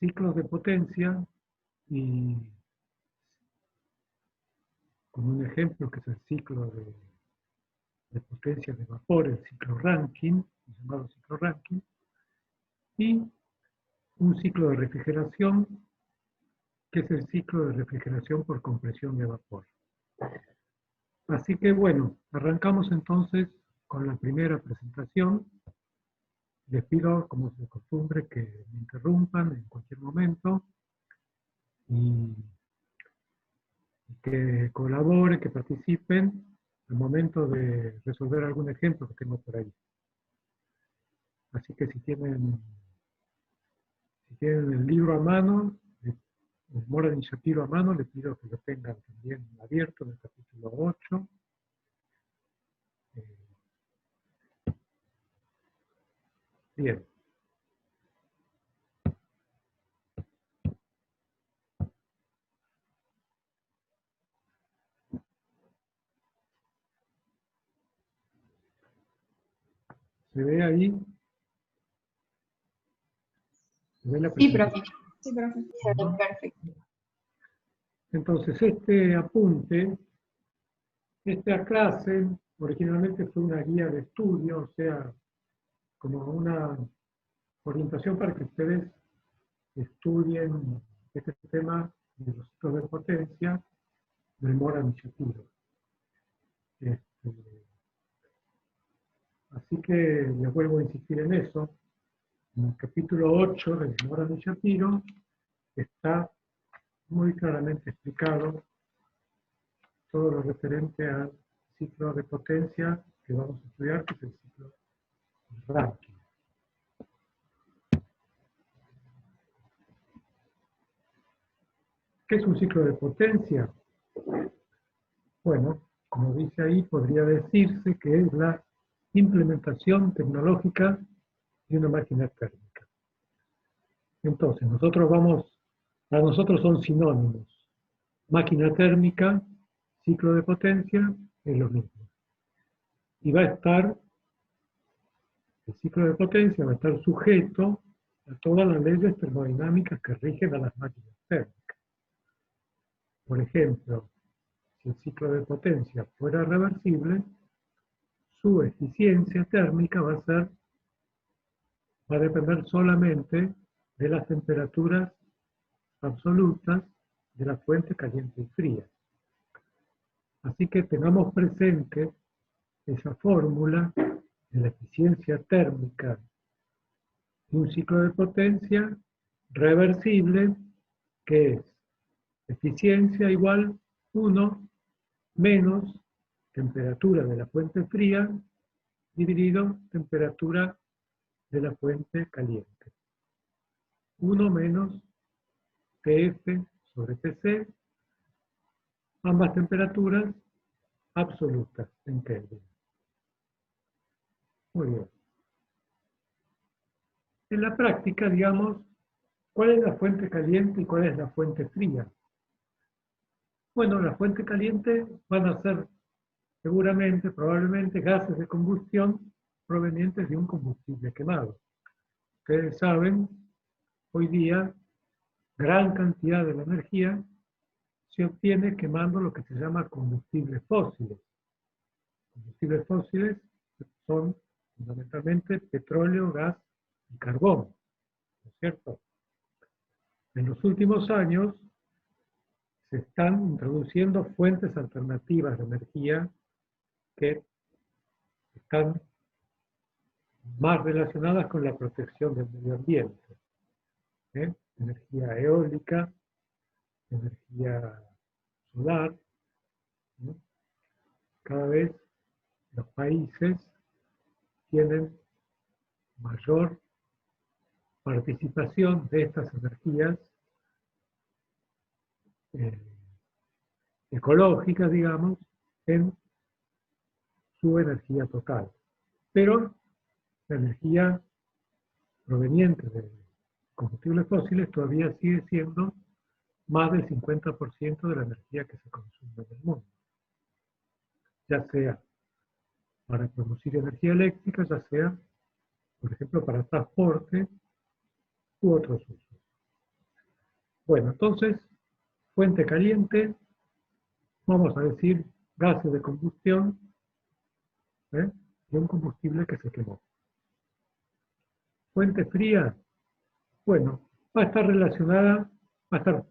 ciclos de potencia y con un ejemplo que es el ciclo de potencia de vapor, el ciclo Rankine, el llamado ciclo Rankine, y un ciclo de refrigeración, que es el ciclo de refrigeración por compresión de vapor. Así que bueno, arrancamos entonces con la primera presentación. Les pido, como es de costumbre, que me interrumpan en cualquier momento y que colaboren, que participen al momento de resolver algún ejemplo que tengo por ahí. Así que si tienen el libro a mano, el Mora de Shapiro a mano, les pido que lo tengan también abierto en el capítulo 8. Bien. ¿Se ve ahí? ¿Se ve la presentación? Sí, profe. Perfecto. Entonces, este apunte, esta clase, originalmente fue una guía de estudio, o sea, como una orientación para que ustedes estudien este tema de los ciclos de potencia del Mora de Shapiro. Así que les vuelvo a insistir en eso. En el capítulo 8 del Mora de Shapiro está muy claramente explicado todo lo referente al ciclo de potencia que vamos a estudiar, que es el ciclo Rankine. ¿Qué es un ciclo de potencia? Bueno, como dice ahí, podría decirse que es la implementación tecnológica de una máquina térmica. Entonces, para nosotros son sinónimos. Máquina térmica, ciclo de potencia, es lo mismo. Y el ciclo de potencia va a estar sujeto a todas las leyes termodinámicas que rigen a las máquinas térmicas. Por ejemplo, si el ciclo de potencia fuera reversible, su eficiencia térmica va a depender solamente de las temperaturas absolutas de la fuente caliente y fría. Así que tengamos presente esa fórmula de la eficiencia térmica de un ciclo de potencia reversible, que es eficiencia igual 1 menos temperatura de la fuente fría dividido temperatura de la fuente caliente. 1 menos TF sobre TC, ambas temperaturas absolutas en Kelvin. Muy bien. En la práctica, digamos, ¿cuál es la fuente caliente y cuál es la fuente fría? Bueno, la fuente caliente van a ser seguramente, probablemente, gases de combustión provenientes de un combustible quemado. Ustedes saben, hoy día, gran cantidad de la energía se obtiene quemando lo que se llama combustibles fósiles. Combustibles fósiles son fundamentalmente petróleo, gas y carbón, ¿no es cierto? En los últimos años se están introduciendo fuentes alternativas de energía que están más relacionadas con la protección del medio ambiente. Energía eólica, energía solar. ¿No? Cada vez los países tienen mayor participación de estas energías ecológicas, digamos, en su energía total. Pero la energía proveniente de combustibles fósiles todavía sigue siendo más del 50% de la energía que se consume en el mundo. Ya sea para producir energía eléctrica, ya sea, por ejemplo, para transporte u otros usos. Bueno, entonces, fuente caliente, vamos a decir gases de combustión, ¿eh? De un combustible que se quemó. Fuente fría, bueno, va a estar relacionada, va a estar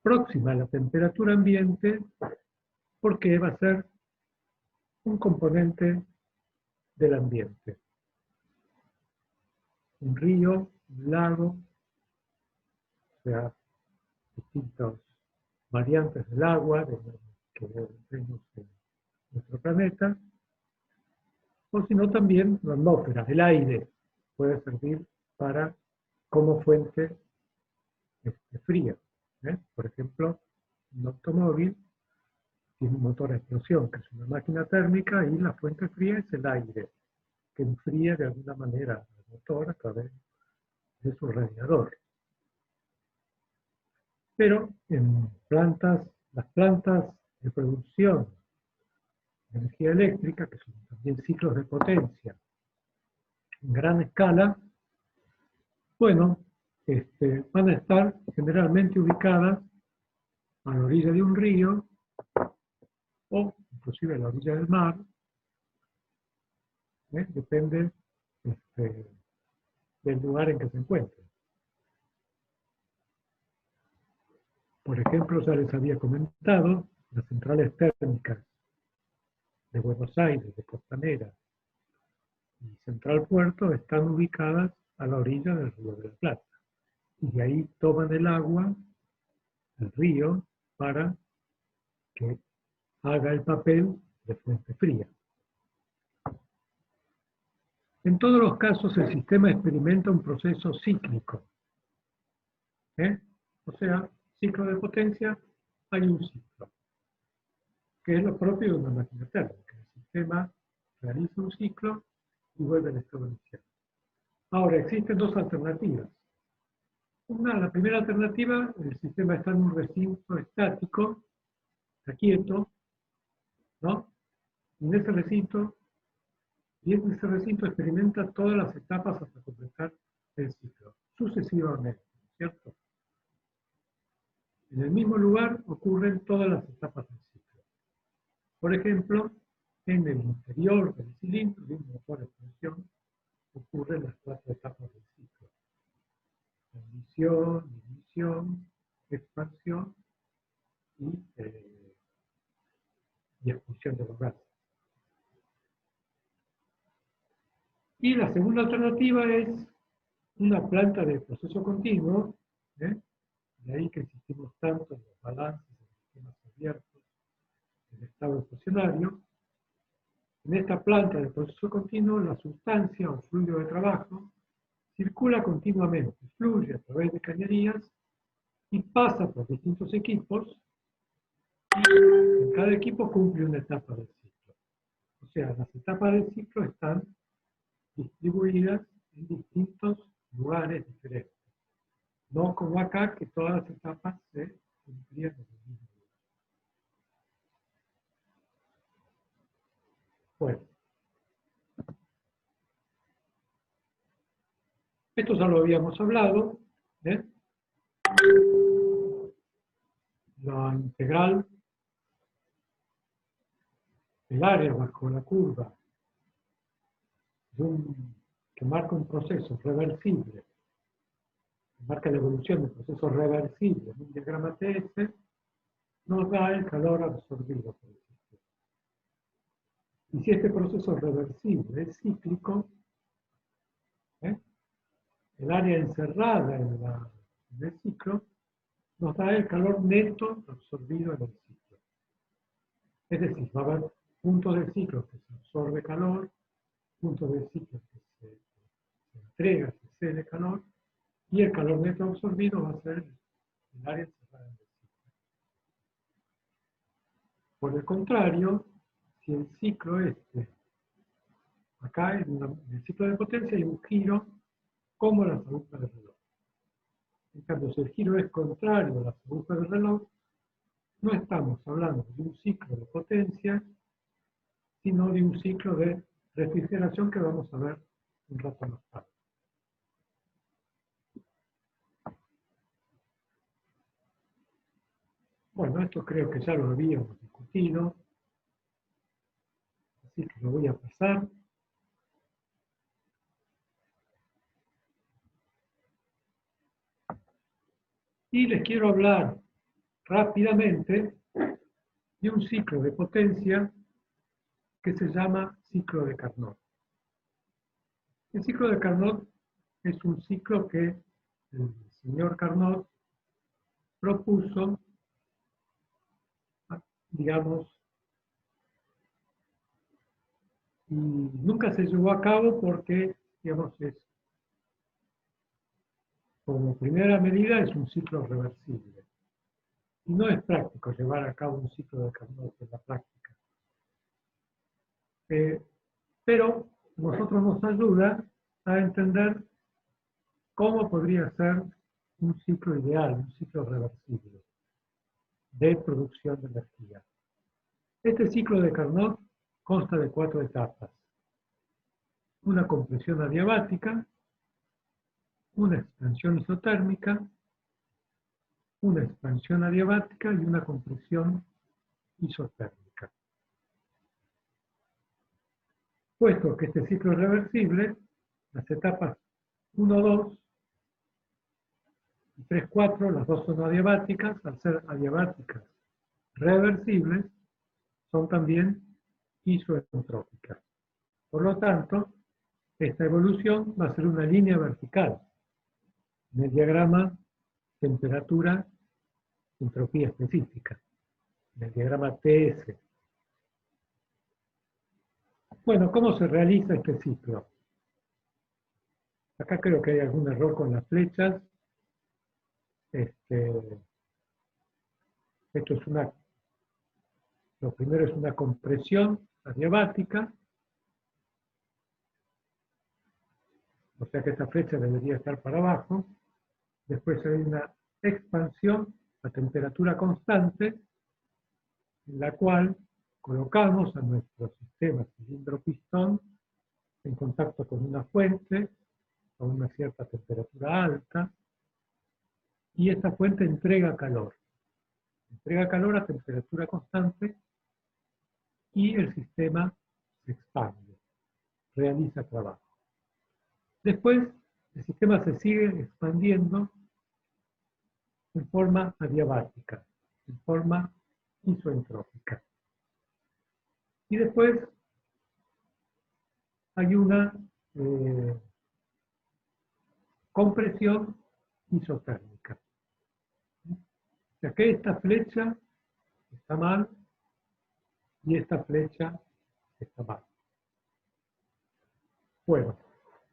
próxima a la temperatura ambiente porque va a ser un componente del ambiente. Un río, un lago, o sea, distintas variantes del agua que vemos en nuestro planeta, o si no también la atmósfera, el aire, puede servir para como fuente fría. Por ejemplo, un automóvil tiene un motor a explosión, que es una máquina térmica, y la fuente fría es el aire, que enfría de alguna manera el motor a través de su radiador. Pero en las plantas de producción de energía eléctrica, que son también ciclos de potencia en gran escala, bueno, van a estar generalmente ubicadas a la orilla de un río o inclusive a la orilla del mar, depende del lugar en que se encuentren. Por ejemplo, ya les había comentado, las centrales térmicas de Buenos Aires, de Costanera y Central Puerto están ubicadas a la orilla del Río de la Plata. Y de ahí toman el agua del río para que haga el papel de fuente fría. En todos los casos el sistema experimenta un proceso cíclico. O sea, ciclo de potencia, hay un ciclo, que es lo propio de una máquina térmica. El sistema realiza un ciclo y vuelve al estado inicial. Ahora, existen dos alternativas. La primera alternativa, el sistema está en un recinto estático, está quieto, ¿no? Y en ese recinto experimenta todas las etapas hasta completar el ciclo, sucesivamente, ¿cierto? En el mismo lugar ocurren todas las etapas del ciclo. Por ejemplo, en el interior del cilindro de un motor de explosión ocurren las 4 etapas del ciclo: ignición, ignición, expansión y expulsión de los gases. Y la segunda alternativa es una planta de proceso continuo, de ahí que insistimos tanto en los balances de sistemas abiertos, en estado estacionario. En esta planta de proceso continuo, la sustancia o fluido de trabajo circula continuamente, fluye a través de cañerías y pasa por distintos equipos, y en cada equipo cumple una etapa del ciclo. O sea, las etapas del ciclo están distribuidas en distintos lugares diferentes. No como acá, que todas las etapas se cumplían en el mismo lugar. Bueno, esto ya lo habíamos hablado, la integral del área bajo la curva que marca un proceso reversible, que marca la evolución del proceso reversible en un diagrama TS, nos da el calor absorbido por el sistema. Y si este proceso reversible es cíclico, el área encerrada en el ciclo nos da el calor neto absorbido en el ciclo. Es decir, va a haber puntos del ciclo que se absorbe calor, puntos del ciclo que se entrega, se cede calor, y el calor neto absorbido va a ser el área encerrada en el ciclo. Por el contrario, si el ciclo acá en el ciclo de potencia hay un giro como las agujas del reloj. En cambio, si el giro es contrario a las agujas del reloj, no estamos hablando de un ciclo de potencia, sino de un ciclo de refrigeración que vamos a ver un rato más tarde. Bueno, esto creo que ya lo habíamos discutido, así que lo voy a pasar. Y les quiero hablar rápidamente de un ciclo de potencia que se llama ciclo de Carnot. El ciclo de Carnot es un ciclo que el señor Carnot propuso, digamos, y nunca se llevó a cabo porque, digamos, como primera medida es un ciclo reversible. Y no es práctico llevar a cabo un ciclo de Carnot en la práctica. Pero nosotros nos ayuda a entender cómo podría ser un ciclo ideal, un ciclo reversible de producción de energía. Este ciclo de Carnot consta de 4 etapas. Una compresión adiabática, una expansión isotérmica, una expansión adiabática y una compresión isotérmica. Puesto que este ciclo es reversible, las etapas 1, 2 y 3, 4, las dos son adiabáticas, al ser adiabáticas reversibles, son también isoentrópicas. Por lo tanto, esta evolución va a ser una línea vertical en el diagrama temperatura, entropía específica, en el diagrama TS. Bueno, ¿cómo se realiza este ciclo? Acá creo que hay algún error con las flechas. Esto es lo primero es una compresión adiabática, o sea que esta flecha debería estar para abajo. Después hay una expansión a temperatura constante, en la cual colocamos a nuestro sistema cilindro-pistón en contacto con una fuente a una cierta temperatura alta, y esta fuente entrega calor a temperatura constante, y el sistema se expande, realiza trabajo. Después, el sistema se sigue expandiendo en forma adiabática, en forma isoentrópica. Y después hay una compresión isotérmica. O sea que esta flecha está mal y esta flecha está mal. Bueno,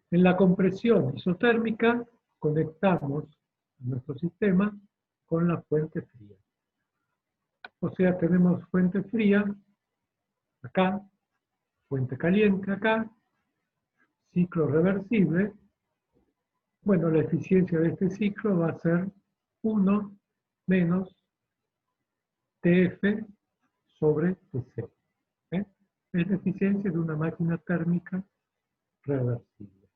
en la compresión isotérmica conectamos nuestro sistema con la fuente fría. O sea, tenemos fuente fría acá, fuente caliente acá, ciclo reversible. Bueno, la eficiencia de este ciclo va a ser 1 menos TF sobre TC. Es la eficiencia de una máquina térmica reversible.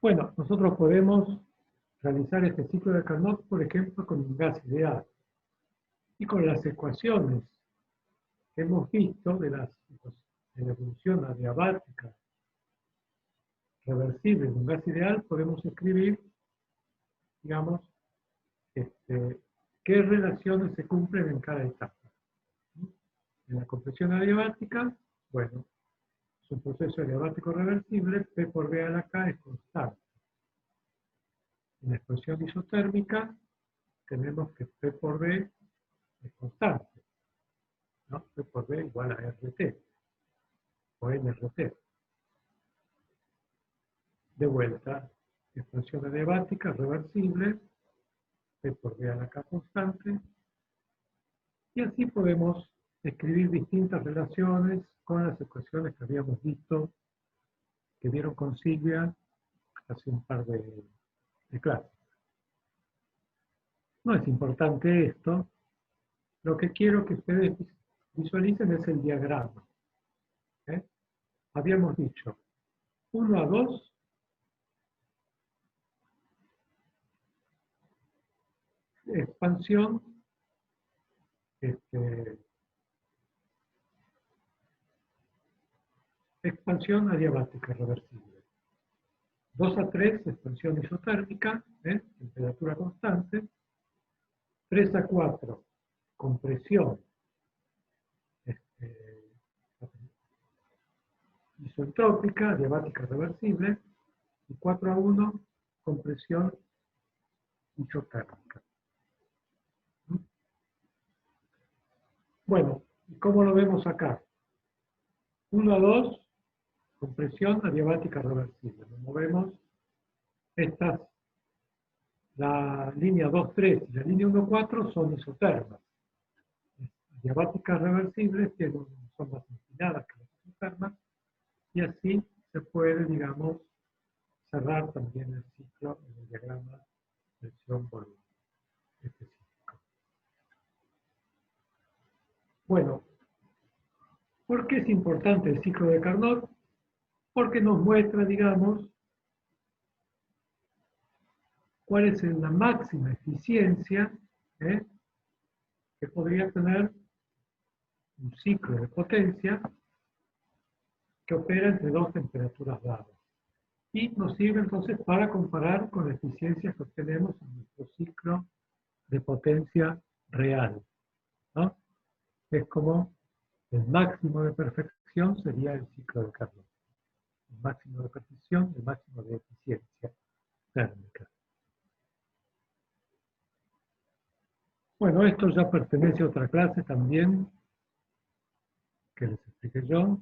Bueno, nosotros podemos realizar este ciclo de Carnot, por ejemplo, con un gas ideal. Y con las ecuaciones que hemos visto de la evolución adiabática reversible de un gas ideal, podemos escribir, digamos, qué relaciones se cumplen en cada etapa. En la compresión adiabática, bueno, es un proceso adiabático reversible, P por B a la K es constante. En la expansión isotérmica, tenemos que P por B es constante, ¿no? P por B igual a RT, o NRT. De vuelta, expansión adiabática reversible, P por B a la K constante, y así podemos escribir distintas relaciones con las ecuaciones que habíamos visto, que vieron con Silvia hace un par de clases. No es importante esto, lo que quiero que ustedes visualicen es el diagrama. Habíamos dicho 1 a 2 expansión expansión adiabática reversible. 2 a 3, expansión isotérmica, temperatura constante. 3 a 4, compresión isotrópica, adiabática reversible. Y 4 a 1, compresión isotérmica. Bueno, ¿cómo lo vemos acá? 1 a 2, compresión adiabática reversible. Como vemos, estas, la línea 2, 3 y la línea 1, 4 son isotermas. Adiabáticas reversibles que son más inclinadas que las isotermas, y así se puede, digamos, cerrar también el ciclo en el diagrama tensión-volumen específico. Bueno, ¿por qué es importante el ciclo de Carnot? Porque nos muestra, digamos, cuál es la máxima eficiencia que podría tener un ciclo de potencia que opera entre dos temperaturas dadas. Y nos sirve entonces para comparar con la eficiencia que obtenemos en nuestro ciclo de potencia real, ¿no? Es como el máximo de perfección sería el ciclo de Carnot. El máximo de perfección, el máximo de eficiencia térmica. Bueno, esto ya pertenece a otra clase también, que les expliqué yo.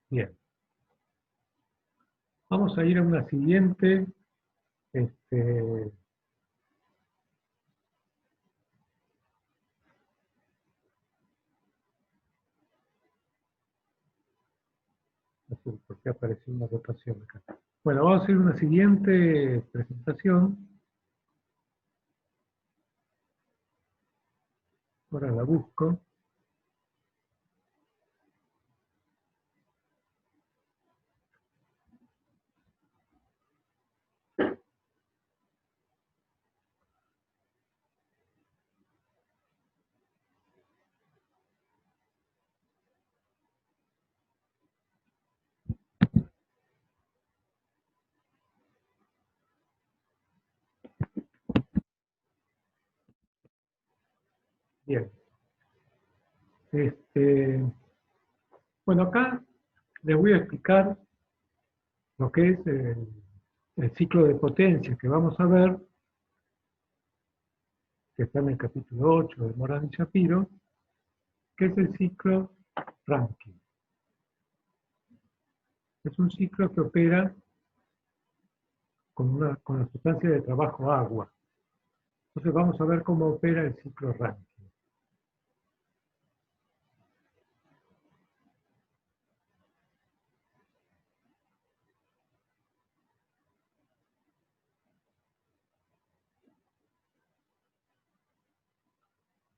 Bien. Vamos a ir a una siguiente. No sé por qué apareció una rotación acá. Bueno, vamos a hacer una siguiente presentación. Ahora la busco. Bien. Bueno, acá les voy a explicar lo que es el ciclo de potencia que vamos a ver, que está en el capítulo 8 de Morán y Shapiro, que es el ciclo Rankine. Es un ciclo que opera con la sustancia de trabajo agua. Entonces vamos a ver cómo opera el ciclo Rankine.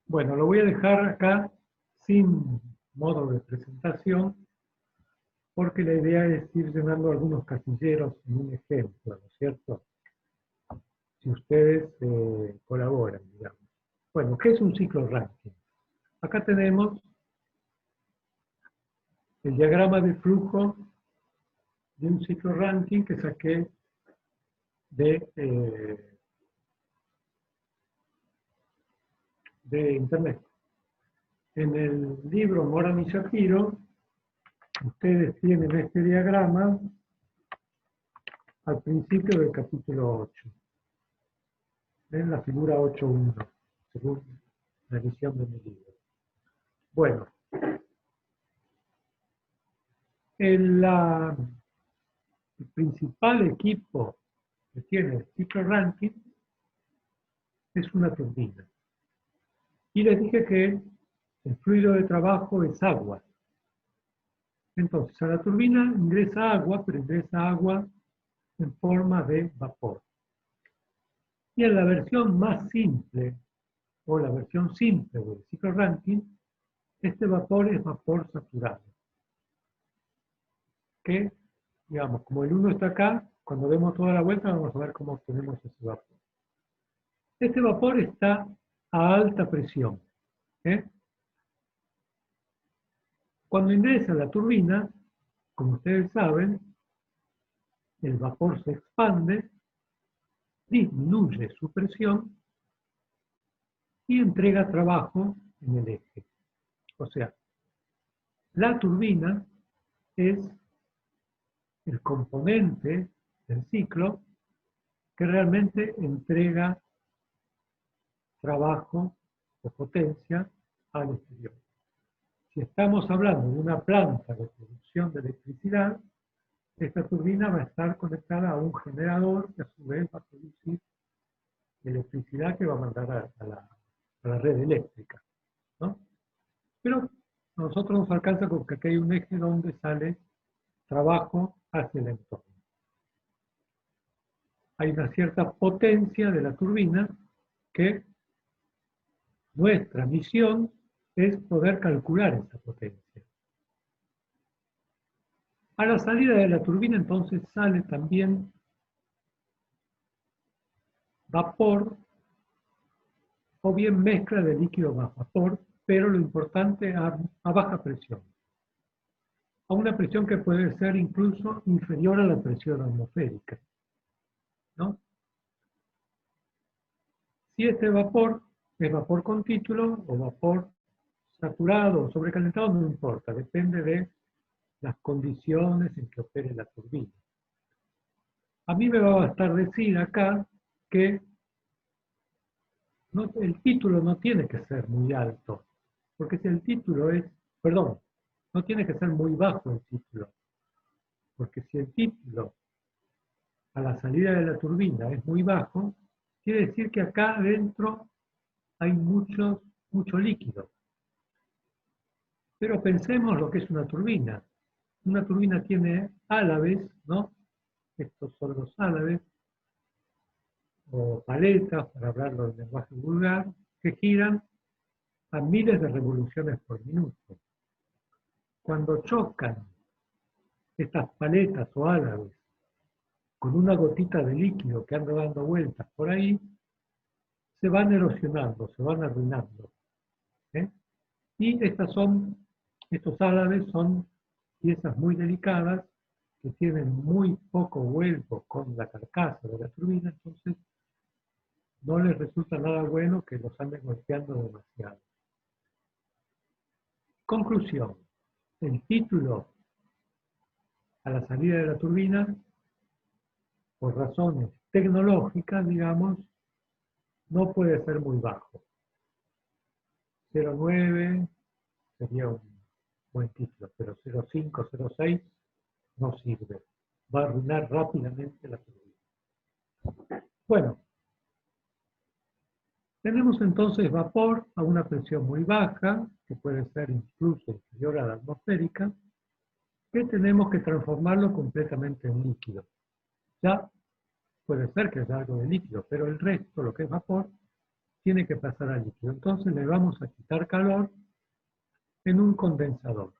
Bueno, lo voy a dejar acá sin modo de presentación, porque la idea es ir llenando algunos casilleros en un ejemplo, ¿no es cierto? Si ustedes colaboran, digamos. Bueno, ¿qué es un ciclo Rankine? Acá tenemos el diagrama de flujo de un ciclo Rankine que saqué de internet. En el libro Morán y Shapiro, ustedes tienen este diagrama al principio del capítulo 8. En la figura 8.1, según la edición de mi libro. Bueno, el principal equipo que tiene el ciclo Rankine es una turbina. Y les dije que el fluido de trabajo es agua. Entonces, a la turbina ingresa agua, pero ingresa agua en forma de vapor. Y en la versión más simple, o la versión simple del ciclo Rankine, este vapor es vapor saturado, que digamos, como el 1 está acá, cuando demos toda la vuelta vamos a ver cómo obtenemos ese vapor. Este vapor está a alta presión. ¿Eh? Cuando ingresa la turbina, como ustedes saben, el vapor se expande, disminuye su presión y entrega trabajo en el eje. O sea, la turbina es el componente del ciclo que realmente entrega trabajo o potencia al exterior. Si estamos hablando de una planta de producción de electricidad, esta turbina va a estar conectada a un generador que a su vez va a producir electricidad que va a mandar a la red eléctrica, ¿no? Pero a nosotros nos alcanza con que aquí hay un eje donde sale trabajo hacia el entorno. Hay una cierta potencia de la turbina que nuestra misión es poder calcular esa potencia. A la salida de la turbina entonces sale también vapor o bien mezcla de líquido más vapor, pero lo importante a baja presión. A una presión que puede ser incluso inferior a la presión atmosférica, ¿no? Si este vapor es vapor con título o vapor saturado o sobrecalentado, no importa, depende de las condiciones en que opere la turbina. A mí me va a bastar decir acá que el título no tiene que ser muy alto, porque si el título es, perdón, no tiene que ser muy bajo el título, porque si el título a la salida de la turbina es muy bajo, quiere decir que acá adentro hay mucho líquido. Pero pensemos lo que es una turbina. Una turbina tiene álabes, ¿no? Estos son los álabes, o paletas, para hablarlo en lenguaje vulgar, que giran a miles de revoluciones por minuto. Cuando chocan estas paletas o álabes con una gotita de líquido que anda dando vueltas por ahí, se van erosionando, se van arruinando. ¿Eh? Y estos álabes son piezas muy delicadas que tienen muy poco vuelco con la carcasa de la turbina, entonces no les resulta nada bueno que los anden golpeando demasiado. Conclusión. El título a la salida de la turbina, por razones tecnológicas, digamos, no puede ser muy bajo. 0,9 sería un buen título, pero 0,5, 0,6 no sirve. Va a arruinar rápidamente la turbina. Bueno, tenemos entonces vapor a una presión muy baja, que puede ser incluso inferior a la atmosférica, que tenemos que transformarlo completamente en líquido. Ya puede ser que haya algo de líquido, pero el resto, lo que es vapor, tiene que pasar a líquido. Entonces le vamos a quitar calor en un condensador.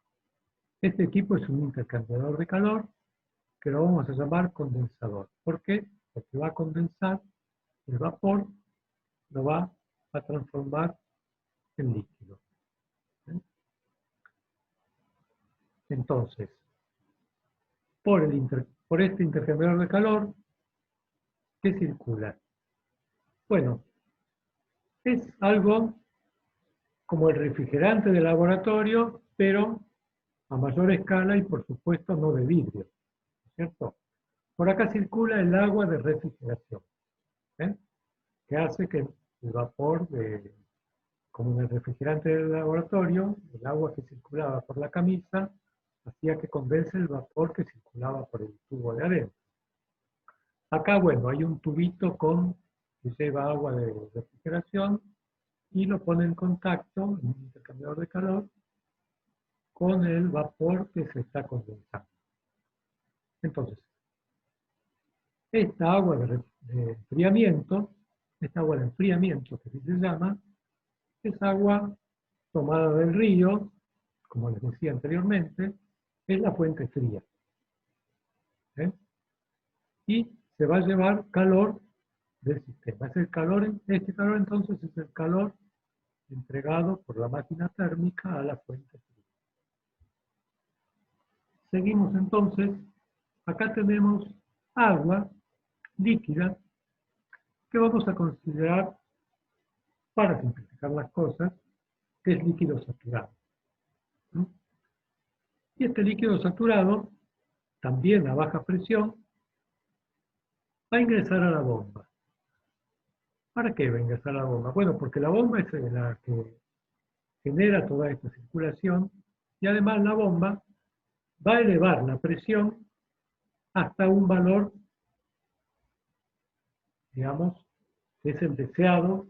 Este equipo es un intercambiador de calor que lo vamos a llamar condensador. ¿Por qué? Porque va a condensar el vapor, lo va a transformar en líquido. Entonces, por este intercambiador de calor, ¿qué circula? Bueno, es algo como el refrigerante de laboratorio, pero a mayor escala y por supuesto no de vidrio, ¿cierto? Por acá circula el agua de refrigeración, ¿eh? Que hace que el vapor, como en el refrigerante del laboratorio, el agua que circulaba por la camisa hacía que condense el vapor que circulaba por el tubo de adentro. Acá, bueno, hay un tubito que lleva agua de refrigeración y lo pone en contacto, en un intercambiador de calor, con el vapor que se está condensando. Entonces, esta agua de enfriamiento, esta agua de enfriamiento que se llama, es agua tomada del río, como les decía anteriormente, es la fuente fría. ¿eh? Y se va a llevar calor del sistema. Es el calor, este calor entonces es el calor entregado por la máquina térmica a la fuente fría. Seguimos entonces, acá tenemos agua líquida que vamos a considerar, para simplificar las cosas, que es líquido saturado. ¿No? Y este líquido saturado, también a baja presión, va a ingresar a la bomba. ¿Para qué va a ingresar a la bomba? Bueno, porque la bomba es la que genera toda esta circulación y además la bomba va a elevar la presión hasta un valor, digamos, que es el deseado,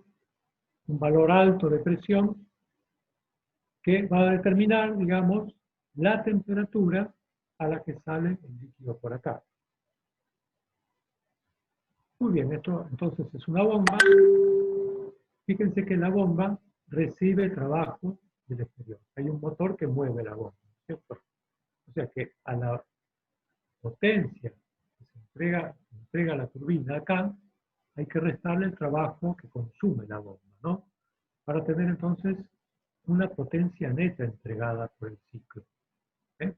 un valor alto de presión que va a determinar, digamos, la temperatura a la que sale el líquido por acá. Muy bien, esto entonces es una bomba. Fíjense que la bomba recibe trabajo del exterior. Hay un motor que mueve la bomba, ¿cierto? O sea que a la potencia que se entrega a la turbina acá, hay que restarle el trabajo que consume la bomba, ¿no? Para tener entonces una potencia neta entregada por el ciclo. ¿Eh?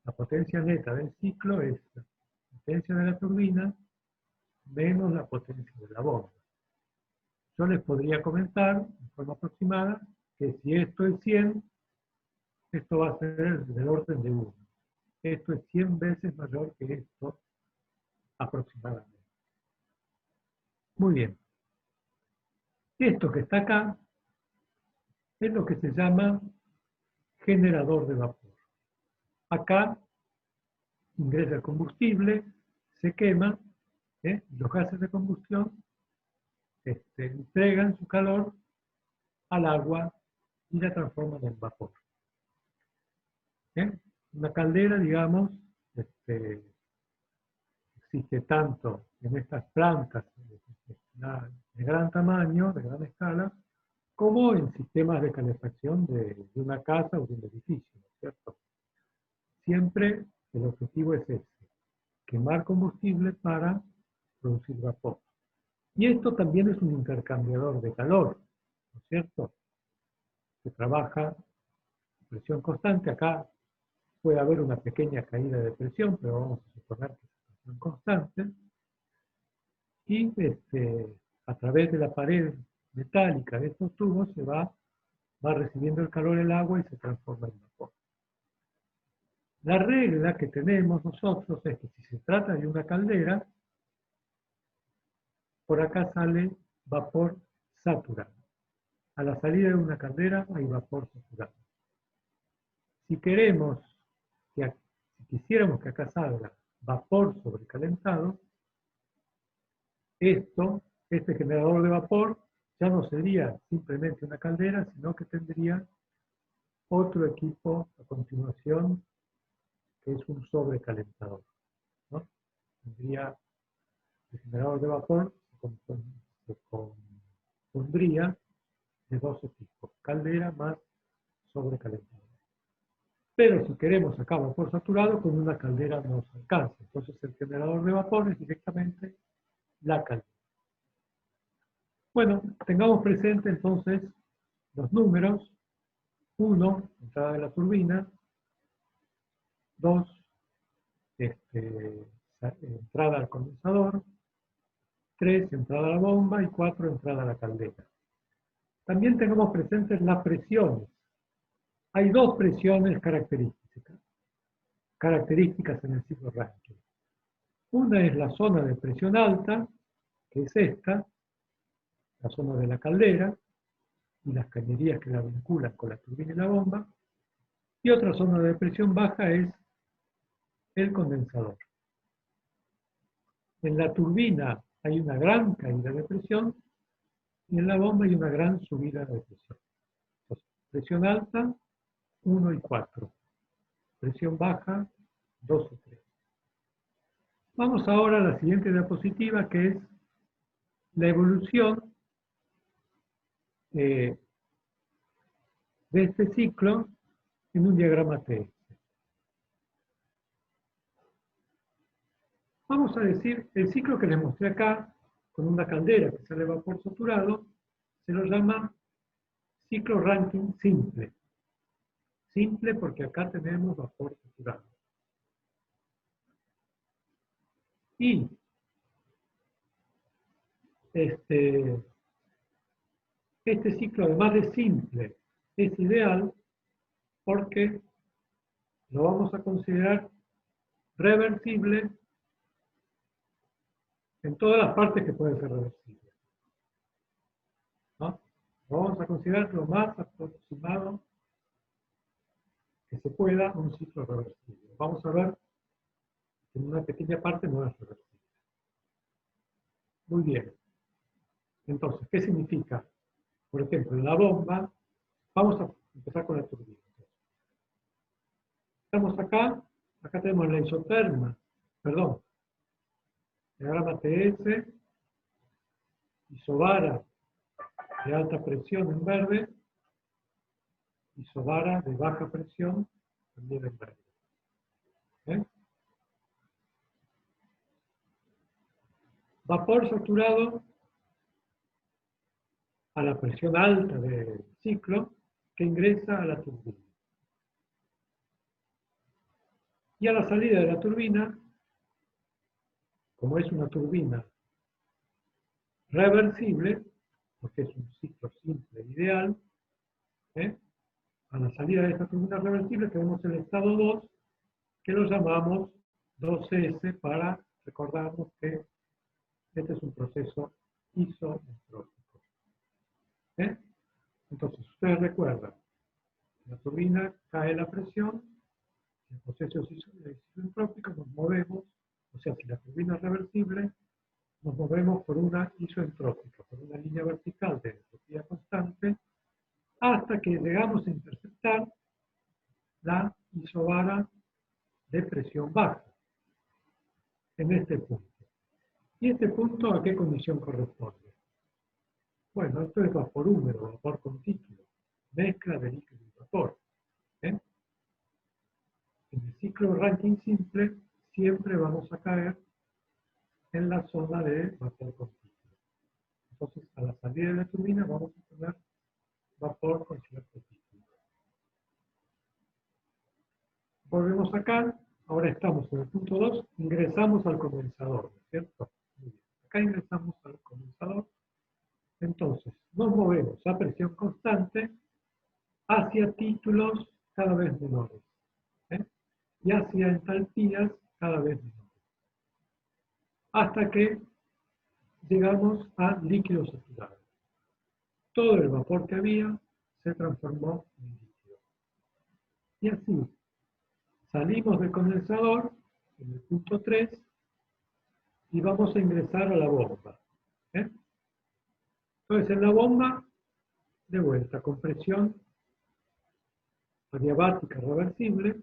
La potencia neta del ciclo es la potencia de la turbina menos la potencia de la bomba. Yo les podría comentar, de forma aproximada, que si esto es 100, esto va a ser del orden de 1. Esto es 100 veces mayor que esto aproximadamente. Muy bien. Esto que está acá es lo que se llama generador de vapor. Acá ingresa el combustible, se quema, los gases de combustión entregan su calor al agua y la transforman en vapor. Una caldera, digamos, existe tanto en estas plantas de gran tamaño, de gran escala, como en sistemas de calefacción de una casa o de un edificio, ¿no es cierto? Siempre el objetivo es ese, quemar combustible para producir vapor. Y esto también es un intercambiador de calor, ¿no es cierto? Se trabaja a presión constante. Acá puede haber una pequeña caída de presión, pero vamos a suponer que es presión constante. Y a través de la pared metálica de estos tubos va recibiendo el calor del agua y se transforma en vapor. La regla que tenemos nosotros es que si se trata de una caldera, por acá sale vapor saturado. A la salida de una caldera hay vapor saturado. Si quisiéramos que acá salga vapor sobrecalentado, este generador de vapor ya no sería simplemente una caldera, sino que tendría otro equipo a continuación, que es un sobrecalentador, ¿no? Tendría el generador de vapor, se compondría de dos equipos, caldera más sobrecalentador. Pero si queremos sacar vapor saturado, con una caldera nos alcanza. Entonces el generador de vapor es directamente la caldera. Bueno, tengamos presente entonces los números. 1, entrada de la turbina. 2, entrada al condensador. 3, entrada a la bomba. Y 4, entrada a la caldera. También tengamos presentes las presiones. Hay dos presiones características en el ciclo Rankine. Una es la zona de presión alta, que es esta, la zona de la caldera, y las cañerías que la vinculan con la turbina y la bomba. Y otra zona de presión baja es el condensador. En la turbina hay una gran caída de presión y en la bomba hay una gran subida de presión. Entonces, presión alta, 1 y 4. Presión baja, 2 y 3. Vamos ahora a la siguiente diapositiva, que es la evolución de este ciclo en un diagrama TS. Vamos a decir, el ciclo que les mostré acá, con una caldera que sale vapor saturado, se lo llama ciclo Rankine simple. Simple porque acá tenemos vapor saturado. Y este ciclo, además de simple, es ideal porque lo vamos a considerar reversible en todas las partes que pueden ser reversibles, ¿no? Lo vamos a considerar lo más aproximado que se pueda a un ciclo reversible. Vamos a ver que en una pequeña parte no es reversible. Muy bien. Entonces, ¿qué significa? Por ejemplo, en la bomba, vamos a empezar con la turbina. Estamos acá tenemos la isoterma, perdón, diagrama TS, isobara de alta presión en verde, isobara de baja presión también en verde. ¿Eh? Vapor saturado a la presión alta del ciclo que ingresa a la turbina. Y a la salida de la turbina, como es una turbina reversible, porque es un ciclo simple ideal, a la salida de esta turbina reversible tenemos el estado 2, que lo llamamos 2S para recordarnos que este es un proceso isoentrópico. Entonces, ustedes recuerdan, en la turbina cae la presión, en el proceso isoentrópico nos movemos, o sea, si la turbina es reversible, nos movemos por una isoentrópica, por una línea vertical de entropía constante, hasta que llegamos a interceptar la isobara de presión baja, en este punto. ¿Y este punto a qué condición corresponde? Bueno, esto es vapor húmedo, vapor con título, mezcla de líquido y vapor. En el ciclo Rankine simple siempre vamos a caer en la zona de vapor con título. Entonces, a la salida de la turbina vamos a tener vapor con cierto título. Volvemos acá, ahora estamos en el punto 2, ingresamos al condensador, ¿no es cierto? Muy bien. Acá ingresamos al condensador, entonces nos movemos a presión constante hacia títulos cada vez menores, y hacia entalpías cada vez menores, hasta que llegamos a líquido saturado. Todo el vapor que había se transformó en líquido. Y así, salimos del condensador, en el punto 3, y vamos a ingresar a la bomba. Entonces, en la bomba, de vuelta, con presión adiabática reversible,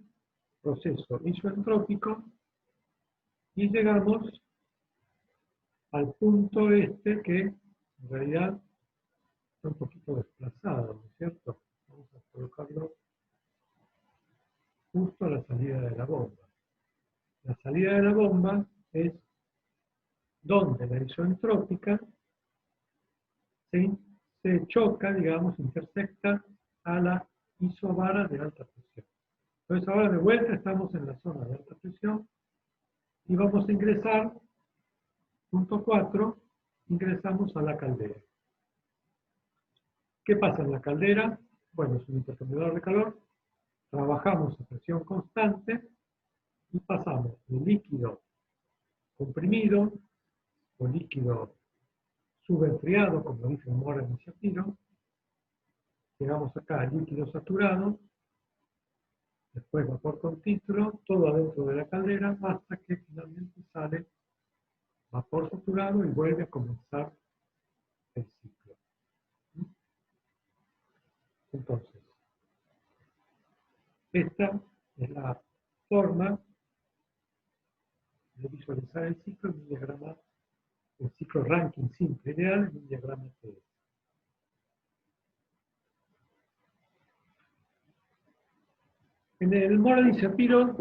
proceso isoentrópico, y llegamos al punto este que, en realidad, está un poquito desplazado, ¿no es cierto? Vamos a colocarlo justo a la salida de la bomba. La salida de la bomba es donde la isoentrópica se choca, digamos, intersecta a la isobara de alta presión. Entonces ahora de vuelta estamos en la zona de alta presión y vamos a ingresar, punto 4, ingresamos a la caldera. ¿Qué pasa en la caldera? Bueno, es un intercambiador de calor, trabajamos a presión constante y pasamos de líquido comprimido o líquido subenfriado, como dice Moran y Shapiro, llegamos acá a líquido saturado, después vapor con título, todo adentro de la caldera, hasta que finalmente sale vapor saturado y vuelve a comenzar el ciclo. Entonces, esta es la forma de visualizar el ciclo en un diagrama, el ciclo Rankine simple ideal en un diagrama TS. En el Moran y Shapiro,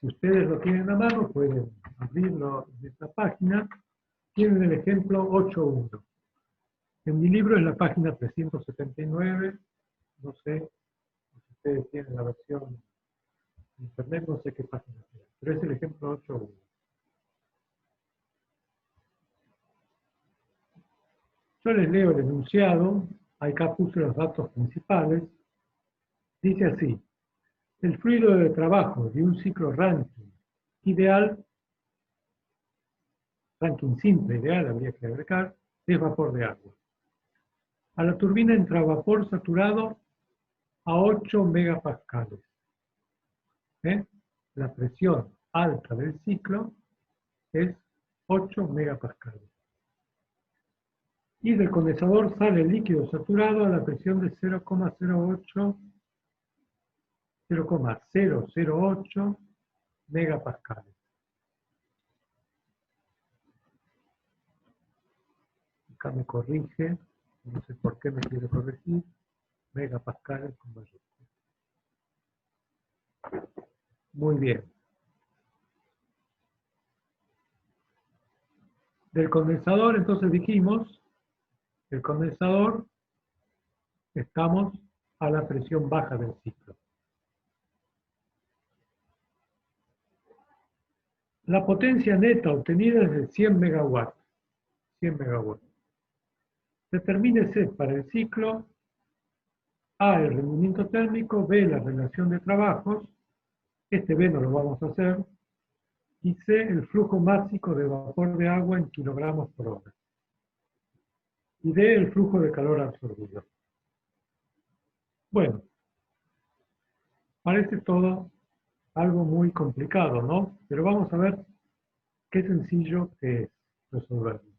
si ustedes lo tienen a mano, pueden abrirlo en esta página, tienen el ejemplo 8.1. En mi libro es la página 379, no sé si ustedes tienen la versión de internet, no sé qué página sea, pero es el ejemplo 8.1. Yo les leo el enunciado, acá puse los datos principales, dice así: el fluido de trabajo de un ciclo Rankine ideal, Rankine simple ideal, habría que agregar, es vapor de agua. A la turbina entra vapor saturado a 8 megapascales. La presión alta del ciclo es 8 megapascales. Y del condensador sale el líquido saturado a la presión de 0,008 megapascales. Acá me corrige, no sé por qué me quiere corregir, megapascales con mayúsculas. Muy bien. Del condensador, entonces dijimos, el condensador, estamos a la presión baja del ciclo. La potencia neta obtenida es de 100 megawatts. 100 megawatts. Determínese para el ciclo A, el rendimiento térmico, B, la relación de trabajos, este B no lo vamos a hacer, y C, el flujo máximo de vapor de agua en kilogramos por hora. Y D, el flujo de calor absorbido. Bueno, parece todo algo muy complicado, ¿no? Pero vamos a ver qué sencillo que es resolverlo.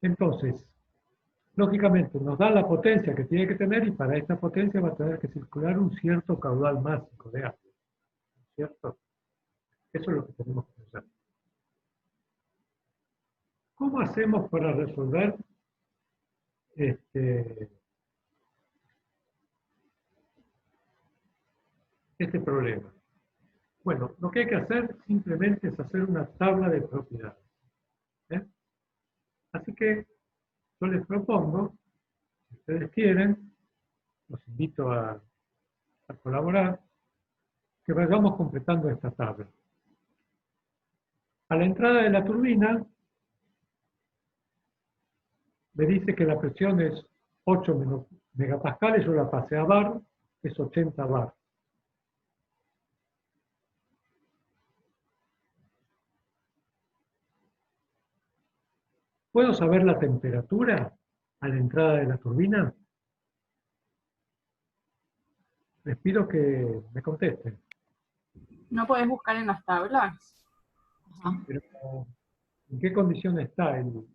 Entonces, lógicamente nos da la potencia que tiene que tener y para esta potencia va a tener que circular un cierto caudal máximo de agua, ¿cierto? Eso es lo que tenemos que hacer. ¿Cómo hacemos para resolver este problema? Bueno, lo que hay que hacer simplemente es hacer una tabla de propiedades. Así que yo les propongo, si ustedes quieren, los invito a colaborar, que vayamos completando esta tabla. A la entrada de la turbina, me dice que la presión es 8 megapascales, yo la pasé a bar, es 80 bar. ¿Puedo saber la temperatura a la entrada de la turbina? Les pido que me contesten. ¿No podés buscar en las tablas? Ajá. Pero, ¿en qué condición está el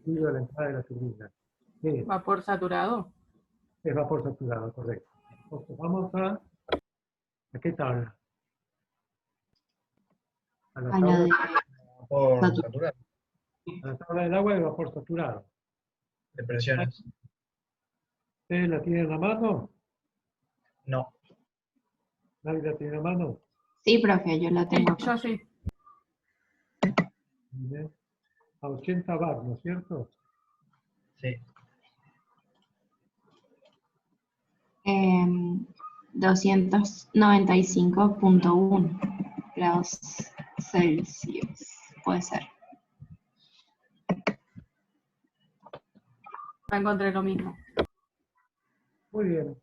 fluido a la entrada de la turbina? ¿Qué es? Vapor saturado. Es vapor saturado, correcto. Entonces vamos ¿a qué tabla? A la tabla, Vapor saturado, a la tabla del agua de vapor saturado. de presiones. ¿Ustedes la tienen en la mano? No, ¿Nadie la tiene en la mano? Sí, profe, yo la tengo Yo acá. sí. Bien. A 80 bar, ¿no es cierto? sí. 295.1 grados Celsius. Puede ser. Ya encontré lo mismo. Muy bien.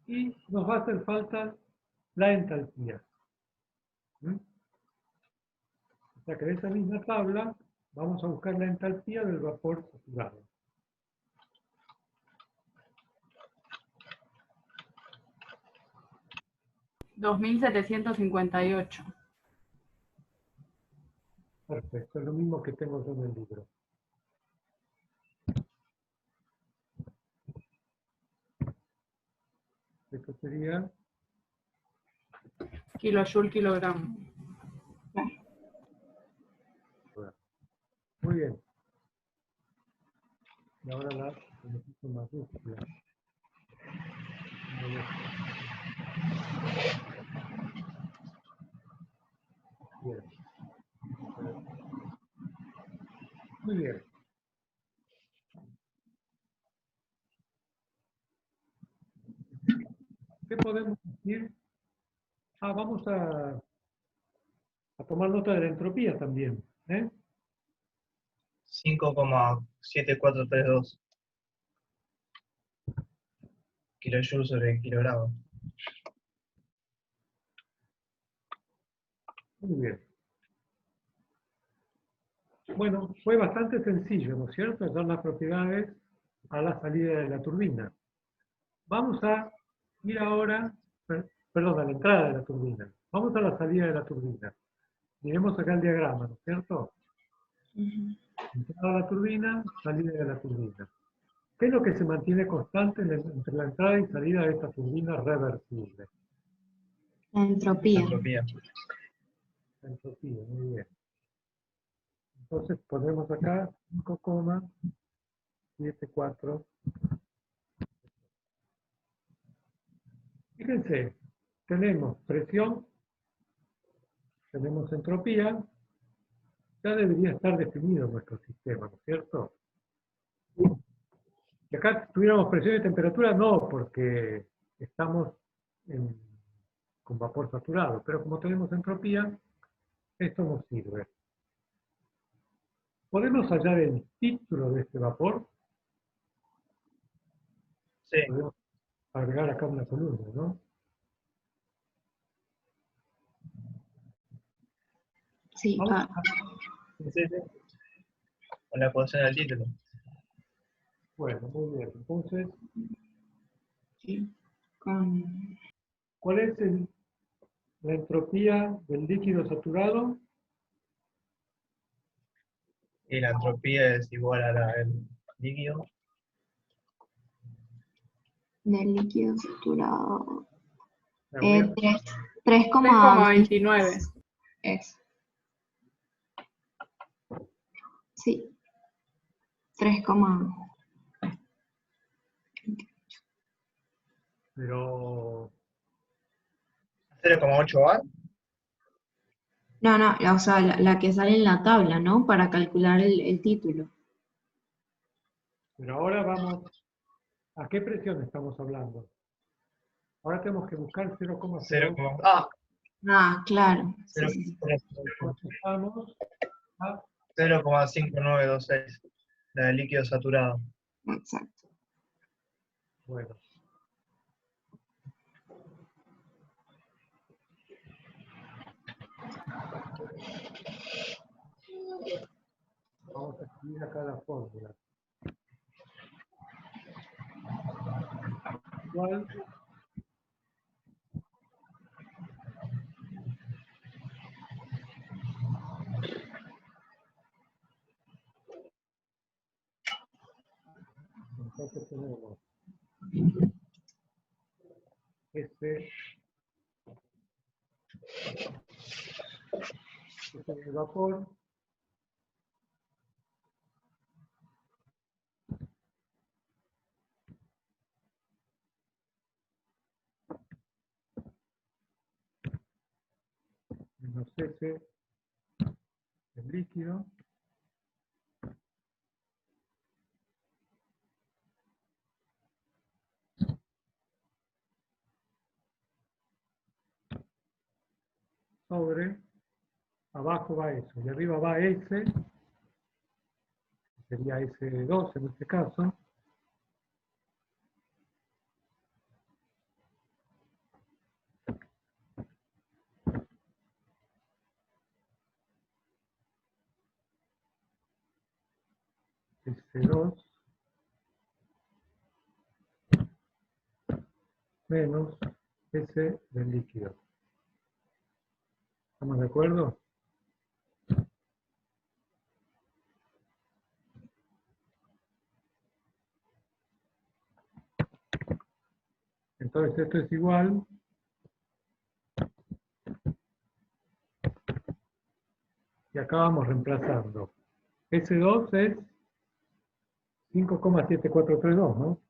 Y nos va a hacer falta la entalpía. ¿Mm? O sea que de esa misma tabla vamos a buscar la entalpía del vapor saturado. $2.758. Perfecto, es lo mismo que tengo yo en el libro. Esto sería Kilojoule kilogramo. muy bien. Y ahora la necesito mayúscula. Bien. Muy bien. ¿Qué podemos decir? Vamos a tomar nota de la entropía también. 5,7432 kilojoules sobre kilogramo. Muy bien. Bueno, fue bastante sencillo, ¿no es cierto? Dar las propiedades a la salida de la turbina. Vamos a ir ahora, perdón, a la entrada de la turbina. Vamos a la salida de la turbina. Miremos acá el diagrama, ¿no es cierto? Entrada de la turbina, salida de la turbina. ¿Qué es lo que se mantiene constante entre la entrada y salida de esta turbina reversible? La entropía. Entropía. La entropía, muy bien. Entonces ponemos acá 5,74. Fíjense, tenemos presión, tenemos entropía, ya debería estar definido nuestro sistema, ¿no es cierto? Si acá tuviéramos presión y temperatura, no, porque estamos con vapor saturado, pero como tenemos entropía, esto nos sirve. ¿Podemos hallar el título de este vapor? Sí, Podemos agregar acá una columna, ¿no? Sí, Vamos sí, sí. Con la ecuación del título. Bueno, muy bien. Entonces, sí. Con ¿cuál es la entropía del líquido saturado? Y la entropía es igual a la del líquido. del líquido saturado. La voy a- 3,20 3,29. es. Sí. 3, Pero, 0,8 bar. no, o sea, la que sale en la tabla, ¿no? Para calcular el título. pero ahora vamos, ¿a qué presión estamos hablando? Ahora tenemos que buscar 0,0. Ah, claro. Sí, sí, sí. Estamos a 0,5926. La del líquido saturado. Exacto. bueno. Vamos a escribir acá la fórmula. Igual entonces tenemos este es el vapor, menos S, el líquido, sobre, abajo va eso, y arriba va S, sería S2 en este caso, S2 menos S del líquido. ¿Estamos de acuerdo? Entonces esto es igual y acá vamos reemplazando. S2 es 5,7432, ¿no?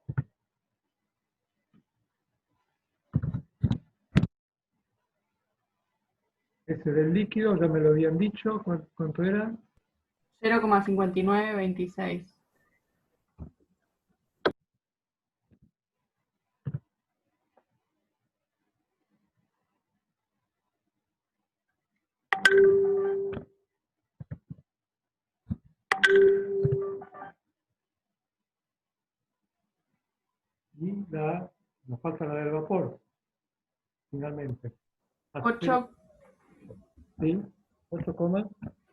ese del líquido, ya me lo habían dicho, ¿cuánto era? 0,5926. Y nos falta la del vapor, finalmente. A 8, ¿sí? 8,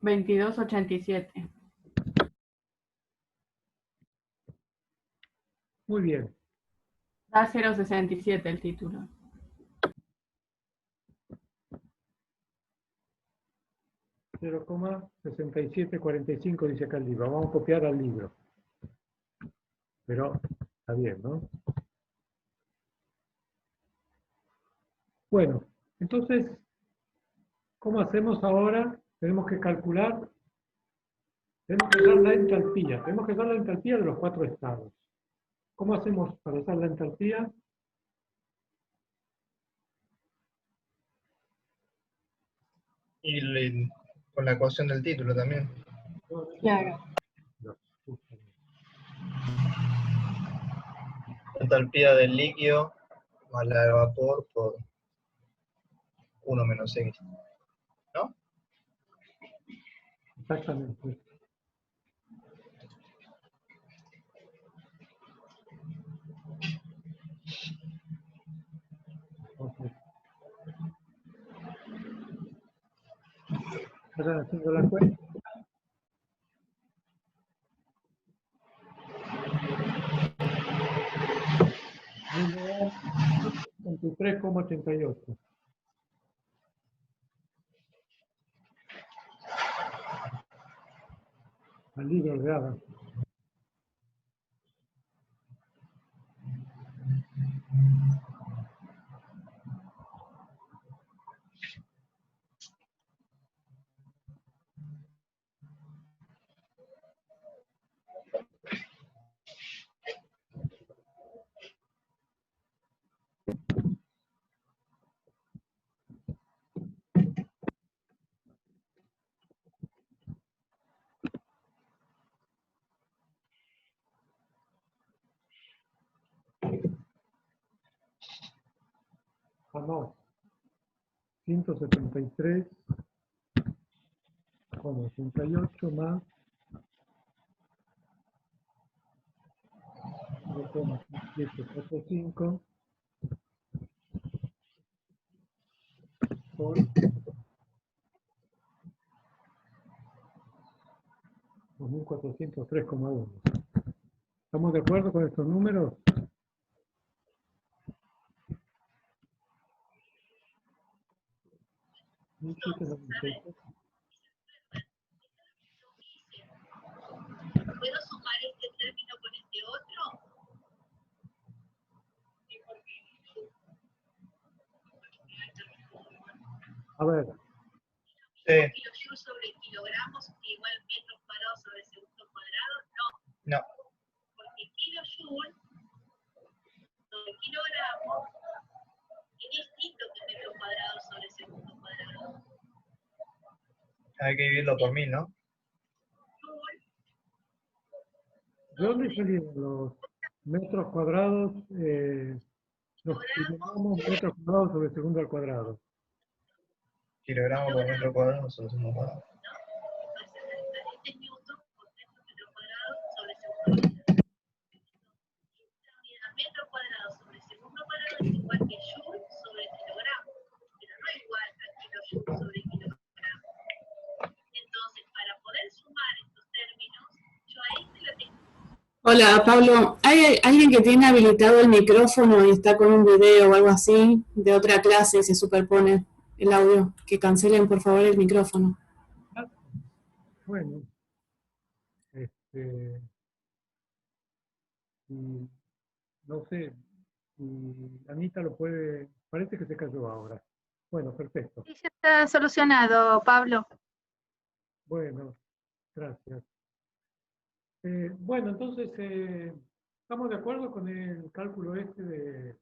2287. muy bien. Da 0,67 el título. 0,6745 dice acá el libro. Vamos a copiar al libro. Pero está bien, ¿no? Bueno, entonces, ¿cómo hacemos ahora? Tenemos que calcular, tenemos que dar la entalpía. Tenemos que dar la entalpía de los 4 estados. ¿Cómo hacemos para dar la entalpía? Y con la ecuación del título también. Claro. Entalpía del líquido más la de vapor por 1 menos X. ¿No? Exactamente. Entonces, ¿están haciendo la cuenta? 23,88. Al libro de Adam. Ah, no. 173,88 más 0,745 por 2403,1. ¿Estamos de acuerdo con estos números? ¿Puedo sumar este término con este otro? A ver, Sí. Kilojoules sobre kilogramos igual metros cuadrados sobre segundo cuadrado. No. Porque kilojoule sobre kilogramos es distinto que metros cuadrados sobre segundo cuadrado. Hay que dividirlo por 1000, ¿no? Joule ¿de dónde salieron los metros cuadrados? Los kilogramos metros cuadrados sobre segundo al cuadrado. Kilogramos por metro cuadrado sobre segundo cuadrado. entonces el equivalente es newton por metro cuadrado sobre segundo cuadrado. A metro cuadrado sobre segundo cuadrado es igual que joule sobre kilogramo, pero no igual a kilojoule sobre kilogramo. Entonces, para poder sumar estos términos, yo a este lo tengo. Hola, Pablo. ¿Hay alguien que tiene habilitado el micrófono y está con un video o algo así de otra clase y se superpone el audio? Que cancelen, por favor, el micrófono. Bueno, y no sé, y Anita lo puede, parece que se cayó ahora. Bueno, perfecto. Sí, ya está solucionado, Pablo. Bueno, gracias. Bueno, entonces, ¿estamos de acuerdo con el cálculo este de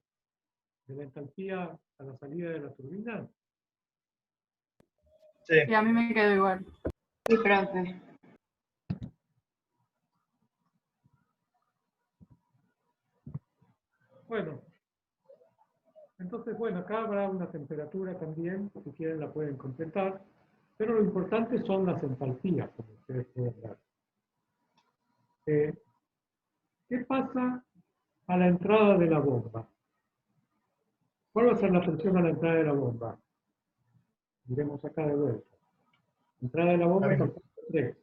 la entalpía a la salida de la turbina? Sí. Y a mí me quedó igual. Sí, profe. Bueno, entonces, bueno, acá habrá una temperatura también, si quieren la pueden completar, pero lo importante son las entalpías, como ustedes pueden ver. ¿Qué pasa a la entrada de la bomba? ¿Cuál va a ser la presión a la entrada de la bomba? Miremos acá de vuelta. Entrada de la bomba es el punto 3.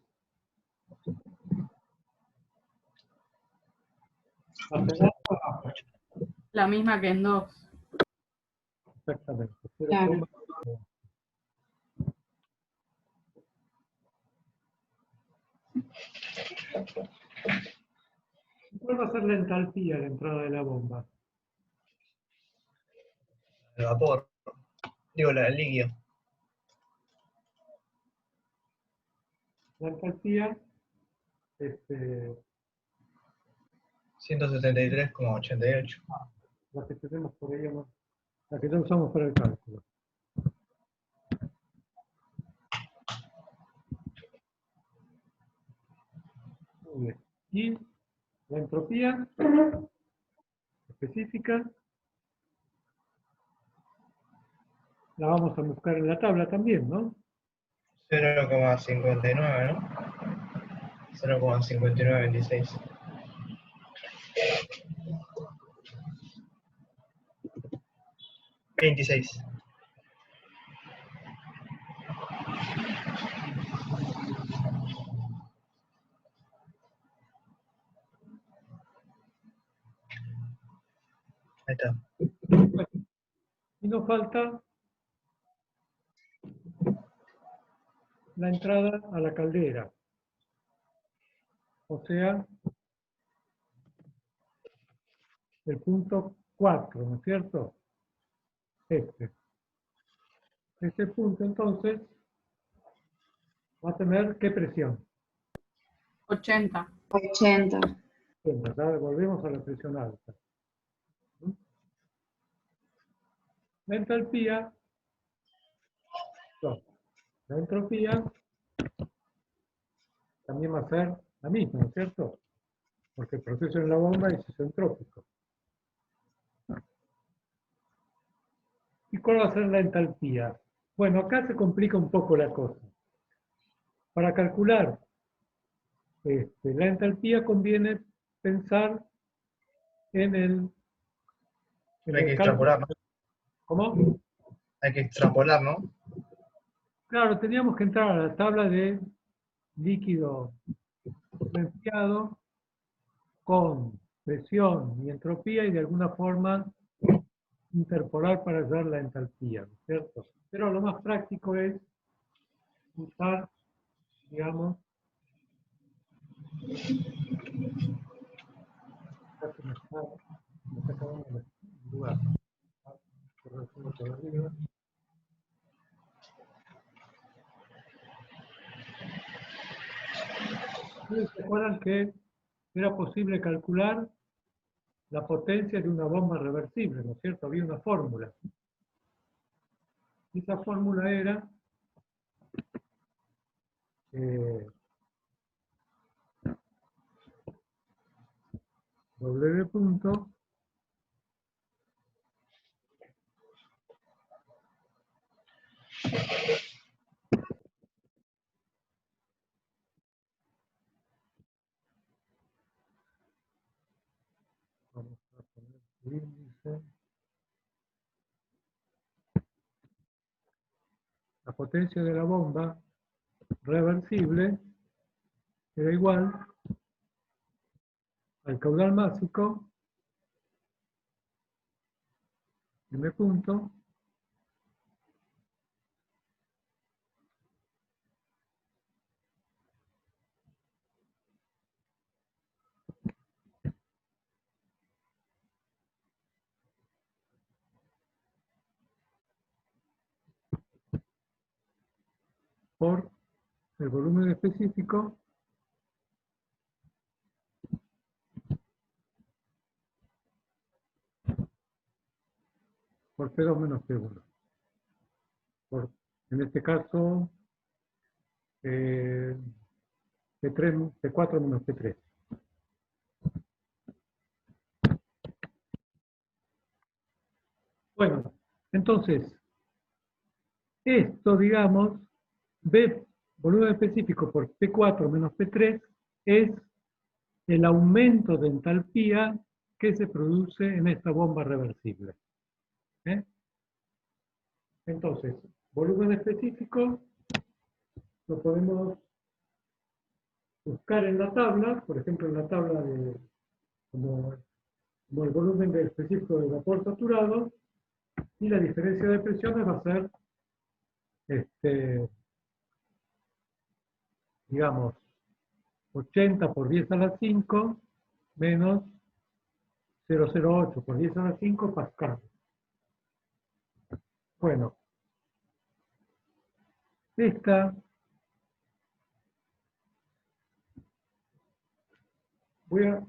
Hacia abajo, La misma que en 2. exactamente. Claro. 0,2. ¿Cuál va a ser la entalpía a la entrada de la bomba? El vapor. Digo, el líquido. La entalpía, 173,88. la que tenemos por ahí, ¿no? La que ya usamos para el cálculo. Muy bien. Y la entropía específica la vamos a buscar en la tabla también, ¿no? 0,59, ¿no? 0,5926. Veintiséis. Ahí está. Y nos falta la entrada a la caldera. O sea, el punto 4, ¿no es cierto? Este punto, entonces, va a tener ¿qué presión? 80. 80. Bien, ¿verdad? Volvemos a la presión alta. La entalpía, no, la entropía también va a ser la misma, ¿no es cierto? Porque el proceso en la bomba es isentrópico. ¿Y cuál va a ser la entalpía? Bueno, acá se complica un poco la cosa. Para calcular la entalpía conviene pensar en el Hay que cálculo. extrapolar, ¿no? ¿Cómo? Hay que extrapolar, ¿no? Claro, teníamos que entrar a la tabla de líquido potenciado con presión y entropía y de alguna forma interpolar para hallar la entalpía, ¿no es cierto? Pero lo más práctico es usar, digamos, me está acabando el lugar. Por arriba. ¿Ustedes se acuerdan que era posible calcular la potencia de una bomba reversible, ¿no es cierto? Había una fórmula. Y esa fórmula era W punto vamos a poner el índice. La potencia de la bomba reversible era igual al caudal másico, M punto, por el volumen específico por P2 menos P1, por En este caso, P4 menos P3. Bueno, entonces, esto, digamos, B, volumen específico por P4 menos P3, es el aumento de entalpía que se produce en esta bomba reversible. ¿Eh? Entonces, volumen específico lo podemos buscar en la tabla, por ejemplo, en la tabla de como el volumen específico de vapor saturado, y la diferencia de presiones va a ser, digamos, 80 por 10 a la 5 menos 0,08 por 10 a la 5 pascal. Bueno, esta voy a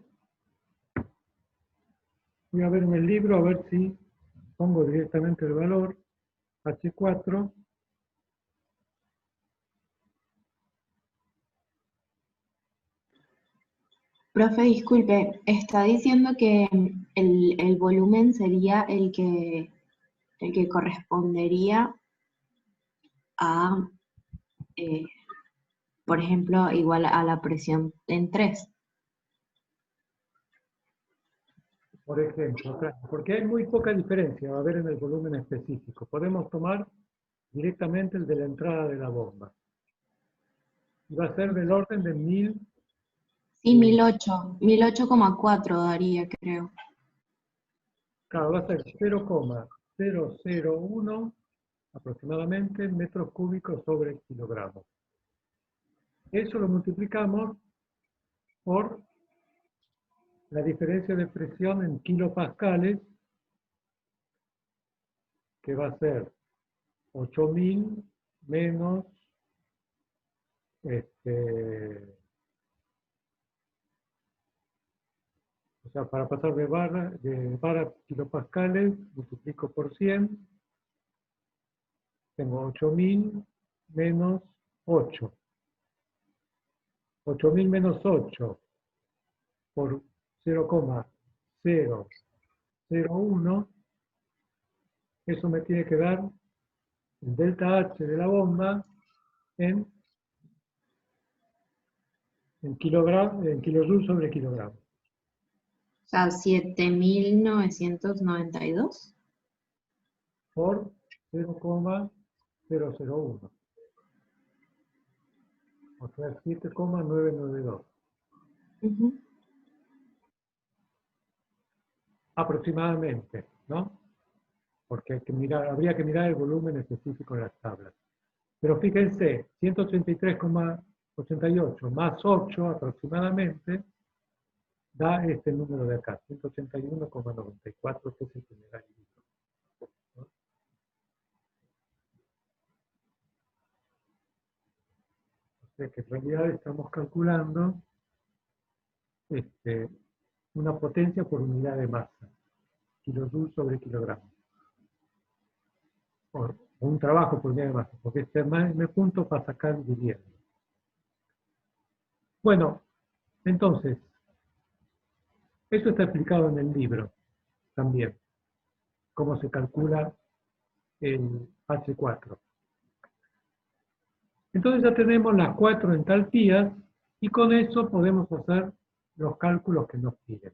ver en el libro a ver si pongo directamente el valor H4. Profe, disculpe, está diciendo que el volumen sería el que correspondería a, por ejemplo, igual a la presión en 3. Por ejemplo, claro, porque hay muy poca diferencia, va a haber en el volumen específico. Podemos tomar directamente el de la entrada de la bomba. Y va a ser del orden de 1000. Sí, 1008,4 daría, creo. Claro, va a ser 0,001 aproximadamente metros cúbicos sobre kilogramos. Eso lo multiplicamos por la diferencia de presión en kilopascales, que va a ser 8000 menos o sea, para pasar de bar a kilopascales, multiplico por 100, tengo 8000 menos 8. 8000 menos 8 por 0,001, eso me tiene que dar el delta H de la bomba en kilojoules sobre kilogramo. O sea, 7992. Por 0,001. O sea, 7,992. Aproximadamente, ¿no? Porque habría que mirar el volumen específico de las tablas. Pero fíjense, 183,88 más 8 aproximadamente da este número de acá, 181,94, que es el primer libro. ¿No? O sea que en realidad estamos calculando una potencia por unidad de masa, kilojoules sobre kilogramo. O un trabajo por unidad de masa, porque este M punto pasa acá dividiendo. Bueno, entonces, eso está explicado en el libro también, cómo se calcula el H4. Entonces ya tenemos las 4 entalpías y con eso podemos hacer los cálculos que nos piden.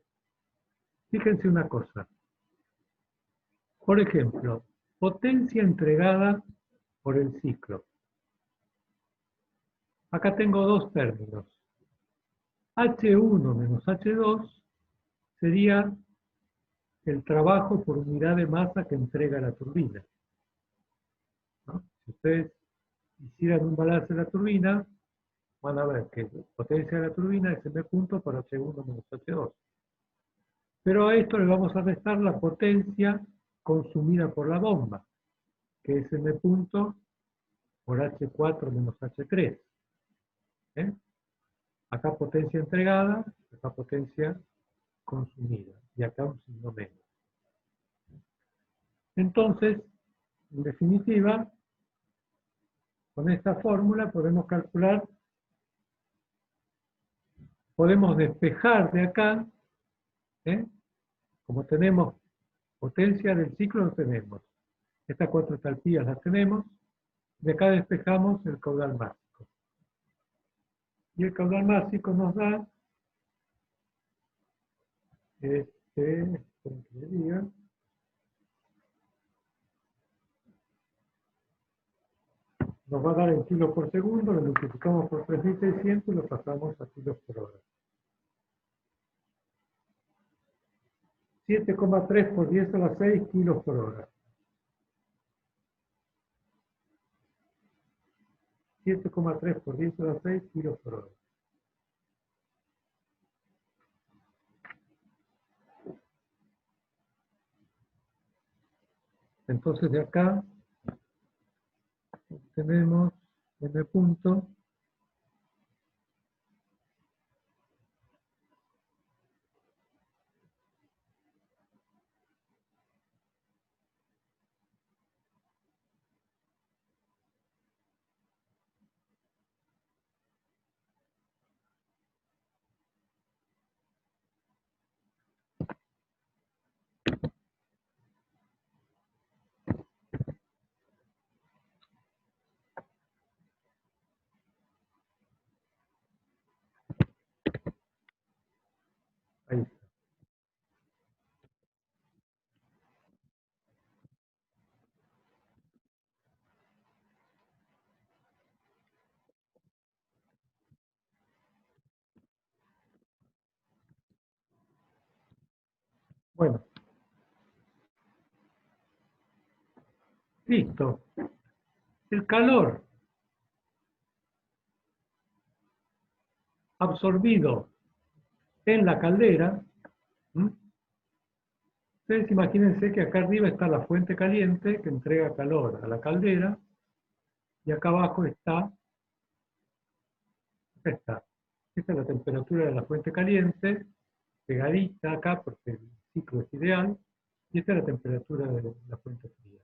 Fíjense una cosa. Por ejemplo, potencia entregada por el ciclo. Acá tengo dos términos. H1 menos H2 sería el trabajo por unidad de masa que entrega la turbina. ¿No? Si ustedes hicieran un balance de la turbina, van a ver que la potencia de la turbina es M punto por H1 menos H2. Pero a esto le vamos a restar la potencia consumida por la bomba, que es M punto por H4 menos H3. ¿Eh? Acá potencia entregada, acá potencia consumida, y acá un signo menos. Entonces, en definitiva, Con esta fórmula podemos calcular, podemos despejar de acá, como tenemos potencia del ciclo, lo tenemos. Estas 4 entalpías las tenemos, de acá despejamos el caudal másico. Y el caudal másico nos da, nos va a dar en kilos por segundo, lo multiplicamos por 3600 y lo pasamos a kilos por hora. 7,3 por 10 a la 6 kilos por hora. 7,3 por 10 a la 6 kilos por hora. Entonces de acá tenemos m punto ahí está. Bueno, listo. El calor absorbido en la caldera, ustedes imagínense que acá arriba está la fuente caliente que entrega calor a la caldera, y acá abajo está, esta es la temperatura de la fuente caliente, pegadita acá porque el ciclo es ideal, y esta es la temperatura de la fuente fría.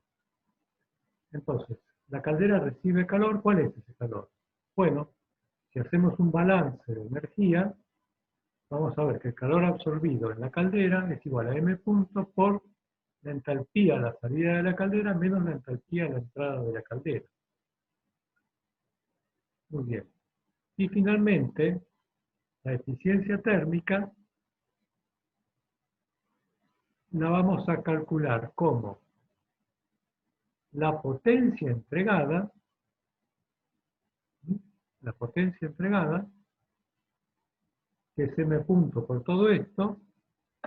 Entonces, la caldera recibe calor, ¿cuál es ese calor? Bueno, si hacemos un balance de energía, vamos a ver que el calor absorbido en la caldera es igual a m punto por la entalpía a la salida de la caldera menos la entalpía a la entrada de la caldera. Muy bien. Y finalmente, la eficiencia térmica la vamos a calcular como la potencia entregada, que es m punto por todo esto,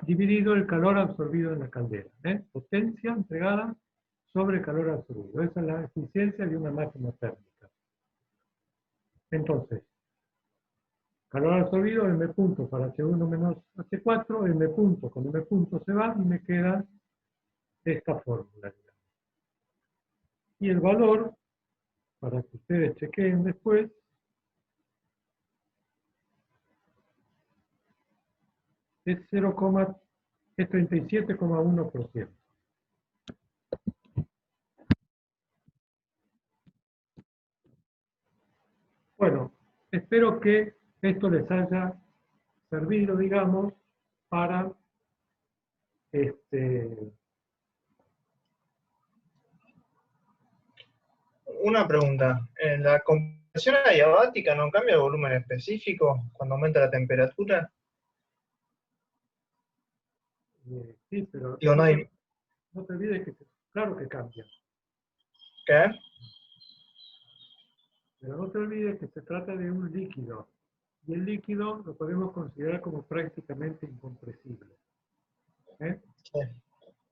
dividido el calor absorbido en la caldera. Potencia entregada sobre calor absorbido. Esa es la eficiencia de una máquina térmica. Entonces, calor absorbido, m punto para H1 menos H4, m punto con m punto se va y me queda esta fórmula. Y el valor, para que ustedes chequeen después, es 37,1%. Bueno, espero que esto les haya servido, digamos, para Una pregunta. ¿En la compresión adiabática no cambia el volumen específico cuando aumenta la temperatura? sí, pero Digo, no hay... no te olvides que claro que cambia. ¿Qué? Pero no te olvides que se trata de un líquido. Y el líquido lo podemos considerar como prácticamente incompresible. Sí.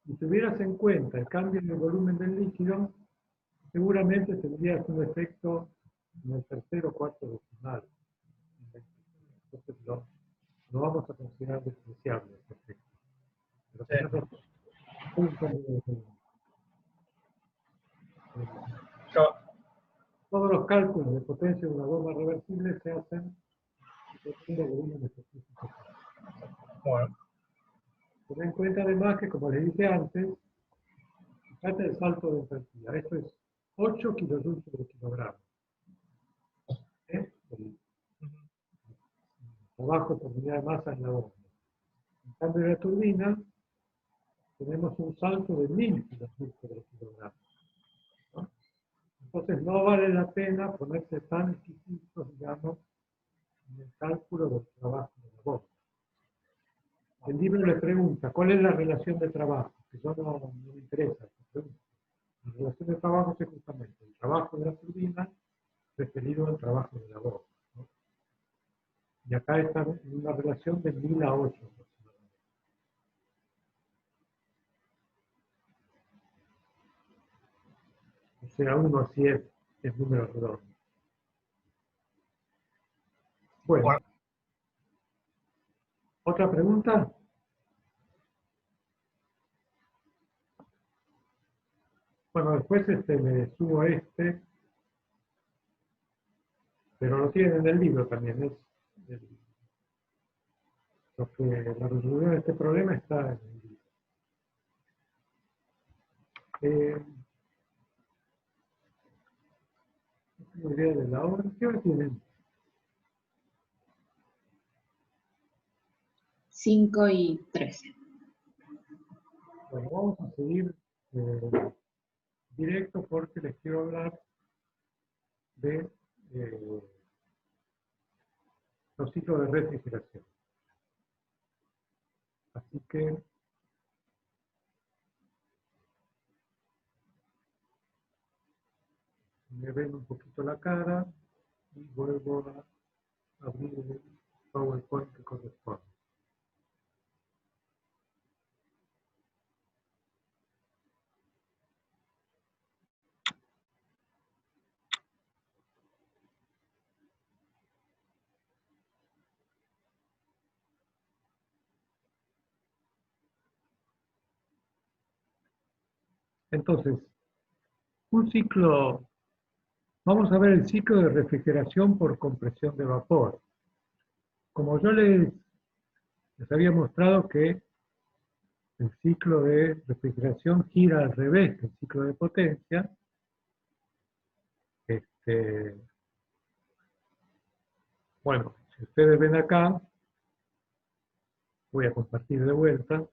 Si tuvieras en cuenta el cambio en el volumen del líquido, seguramente tendrías un efecto en el tercer o cuarto decimal. Entonces lo vamos a considerar despreciable ese efecto. Pero tenés razón. Todos los cálculos de potencia de una bomba reversible se hacen dependiendo del volumen específico. Bueno. Ten en cuenta además que, como les dije antes, fíjate el salto de entalpía. Esto es 8 kilojoules por kilogramo. el trabajo por unidad de masa en la bomba. En cambio, en la turbina tenemos un salto de 1000 kilonewtons por kilogramo, ¿no? Entonces no vale la pena ponerse tan exquisitos, digamos, en el cálculo del trabajo de la bomba. El libro le pregunta, ¿cuál es la relación de trabajo? Que yo no me interesa. La relación de trabajo es justamente el trabajo de la turbina referido al trabajo de la bomba, ¿no? Y acá está en una relación de 1000 a 8 aproximadamente. O sea, 1 a 100 es número redondo. Bueno, ¿otra pregunta? Bueno, después le subo pero lo tienen en el libro también. La resolución de este problema está en el libro. No tengo idea de la hora. ¿Qué hora tienen? 5:13. Bueno, vamos a seguir directo porque les quiero hablar de los ciclos de refrigeración. Así que me ven un poquito la cara y vuelvo a abrir el PowerPoint que corresponde. Entonces, un ciclo, vamos a ver el ciclo de refrigeración por compresión de vapor. Como yo les había mostrado que el ciclo de refrigeración gira al revés que el ciclo de potencia, bueno, si ustedes ven acá, voy a compartir de vuelta.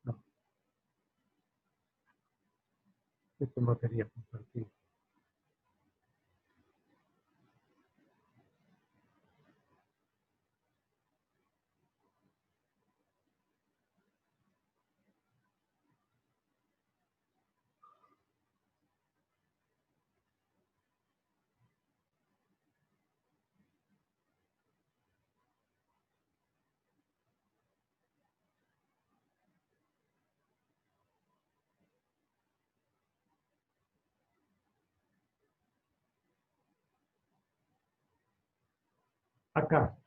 No, esto no quería compartir. Acá,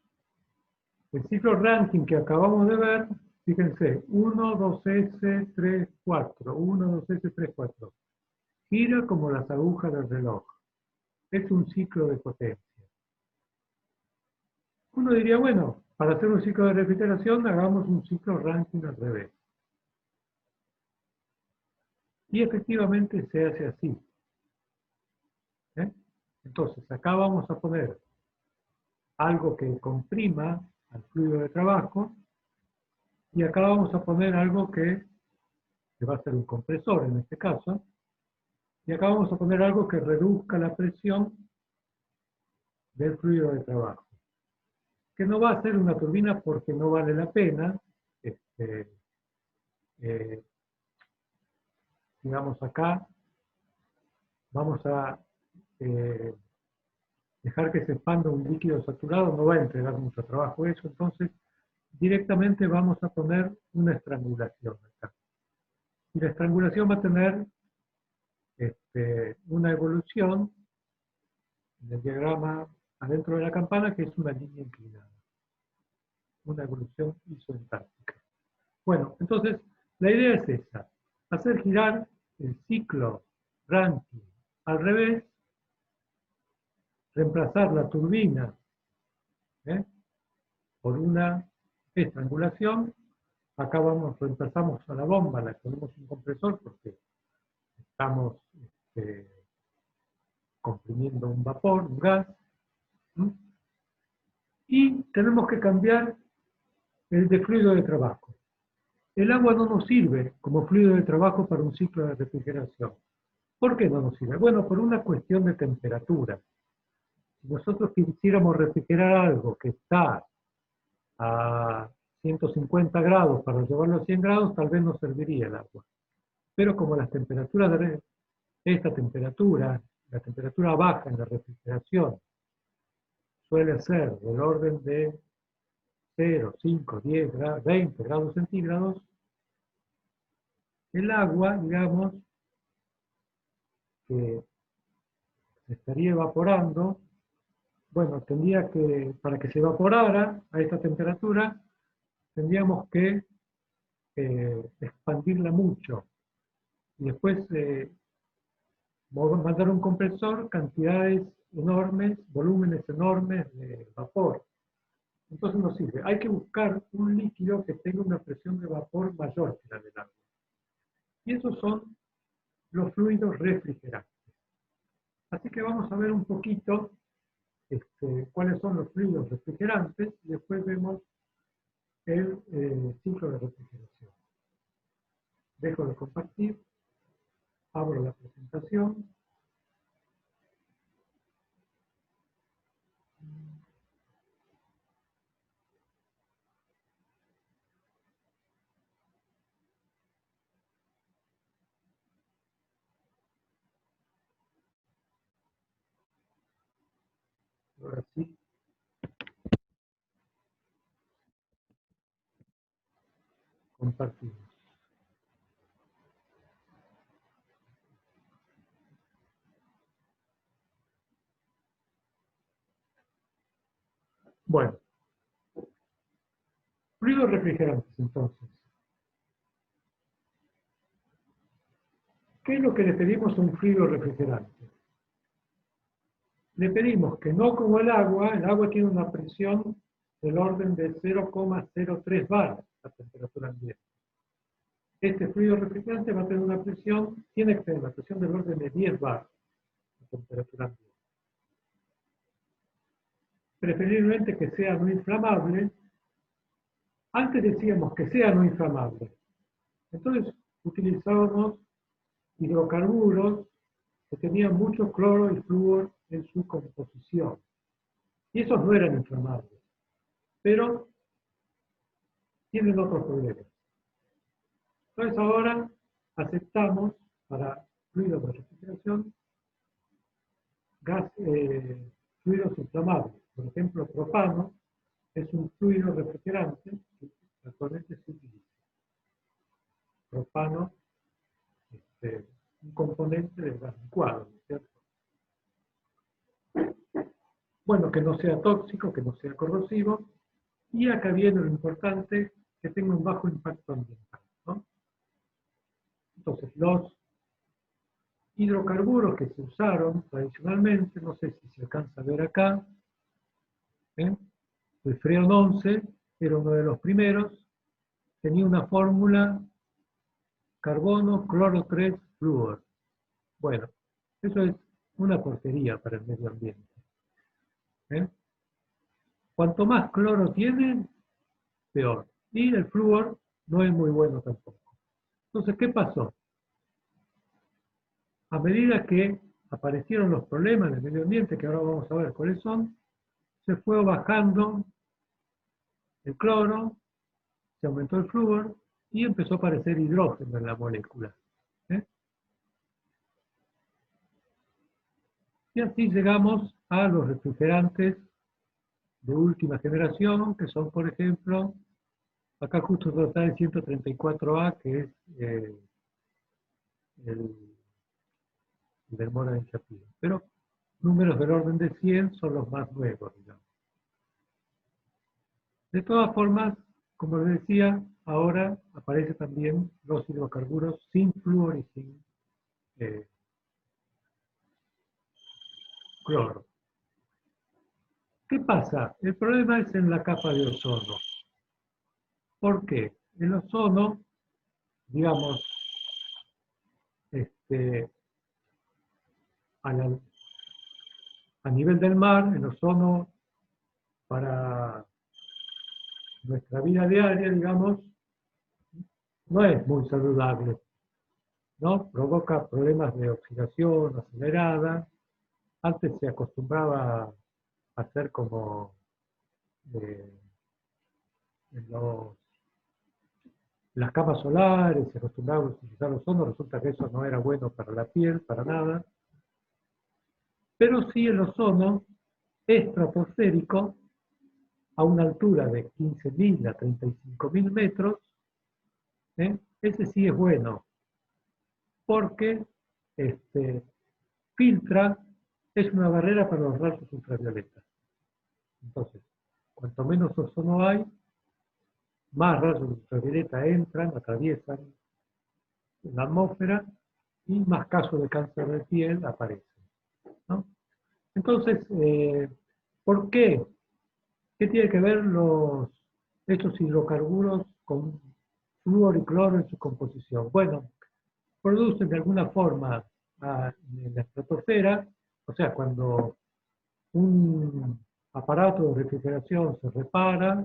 el ciclo Rankine que acabamos de ver, fíjense, 1, 2S, 3, 4, 1, 2S, 3, 4. Gira como las agujas del reloj. Es un ciclo de potencia. Uno diría, bueno, para hacer un ciclo de refrigeración, hagamos un ciclo Rankine al revés. Y efectivamente se hace así. Entonces, acá vamos a poner algo que comprima al fluido de trabajo, y acá vamos a poner algo que va a ser un compresor en este caso, y acá vamos a poner algo que reduzca la presión del fluido de trabajo. Que no va a ser una turbina porque no vale la pena, digamos acá, vamos a dejar que se expanda un líquido saturado, no va a entregar mucho trabajo eso, entonces directamente vamos a poner una estrangulación acá. Y la estrangulación va a tener una evolución en el diagrama adentro de la campana, que es una línea inclinada. Una evolución isoentálpica. Bueno, entonces, la idea es esa. Hacer girar el ciclo Rankine al revés reemplazar la turbina por una estrangulación, acá reemplazamos a la bomba, le ponemos un compresor porque estamos comprimiendo un vapor, un gas, y tenemos que cambiar el de fluido de trabajo. El agua no nos sirve como fluido de trabajo para un ciclo de refrigeración. ¿Por qué no nos sirve? Bueno, por una cuestión de temperatura. Si nosotros quisiéramos refrigerar algo que está a 150 grados para llevarlo a 100 grados, tal vez no serviría el agua. Pero como las temperaturas de esta temperatura, la temperatura baja en la refrigeración, suele ser del orden de 0, 5, 10, 20 grados centígrados, el agua, digamos, que se estaría evaporando, bueno, tendría que, para que se evaporara a esta temperatura, tendríamos que expandirla mucho. Y después mandar un compresor, cantidades enormes, volúmenes enormes de vapor. Entonces no sirve. Hay que buscar un líquido que tenga una presión de vapor mayor que la del agua. Y esos son los fluidos refrigerantes. Así que vamos a ver un poquito cuáles son los fluidos refrigerantes y después vemos el ciclo de refrigeración. Dejo de compartir, abro la presentación. Ahora sí. Compartimos. Bueno, fluidos refrigerantes entonces. ¿Qué es lo que le pedimos a un fluido refrigerante? Le pedimos que no como el agua tiene una presión del orden de 0,03 bar a temperatura ambiente. Este fluido refrigerante va a tener una presión, tiene que tener una presión del orden de 10 bar a temperatura ambiente. Preferiblemente que sea no inflamable. Antes decíamos que sea no inflamable. Entonces utilizábamos hidrocarburos que tenían mucho cloro y flúor en su composición. Y esos no eran inflamables, pero tienen otros problemas. Entonces ahora aceptamos para fluidos de refrigeración fluidos inflamables. Por ejemplo, propano es un fluido refrigerante que actualmente se utiliza. Propano, un componente del gas licuado, ¿no es cierto? Bueno, que no sea tóxico, que no sea corrosivo, y acá viene lo importante, que tenga un bajo impacto ambiental, ¿no? Entonces, los hidrocarburos que se usaron tradicionalmente, no sé si se alcanza a ver acá, el freón 11 era uno de los primeros, tenía una fórmula carbono, cloro 3, flúor. Bueno, eso es una porquería para el medio ambiente. Cuanto más cloro tiene, peor. Y el flúor no es muy bueno tampoco. Entonces, ¿qué pasó? A medida que aparecieron los problemas del medio ambiente, que ahora vamos a ver cuáles son, se fue bajando el cloro, se aumentó el flúor y empezó a aparecer hidrógeno en la molécula. Y así llegamos a los refrigerantes de última generación, que son, por ejemplo, acá justo está el 134A, que es el del Mora de Chapiro. Pero números del orden de 100 son los más nuevos, digamos. De todas formas, como les decía, ahora aparecen también los hidrocarburos sin flúor y sin cloro. ¿Qué pasa? El problema es en la capa de ozono. ¿Por qué? El ozono, digamos, a nivel del mar, el ozono para nuestra vida diaria, digamos, no es muy saludable, ¿no? Provoca problemas de oxidación acelerada. Antes se acostumbraba a hacer como en las camas solares, se acostumbraba a utilizar ozono, resulta que eso no era bueno para la piel, para nada. Pero sí el ozono estratosférico, a una altura de 15.000 a 35.000 metros, ese sí es bueno, porque filtra, es una barrera para los rayos ultravioletas. Entonces, cuanto menos ozono hay, más rayos ultravioleta entran, atraviesan la atmósfera y más casos de cáncer de piel aparecen, ¿no? Entonces, ¿por qué? ¿Qué tiene que ver estos hidrocarburos con flúor y cloro en su composición? Bueno, producen de alguna forma en la estratosfera, o sea, cuando un aparato de refrigeración se repara,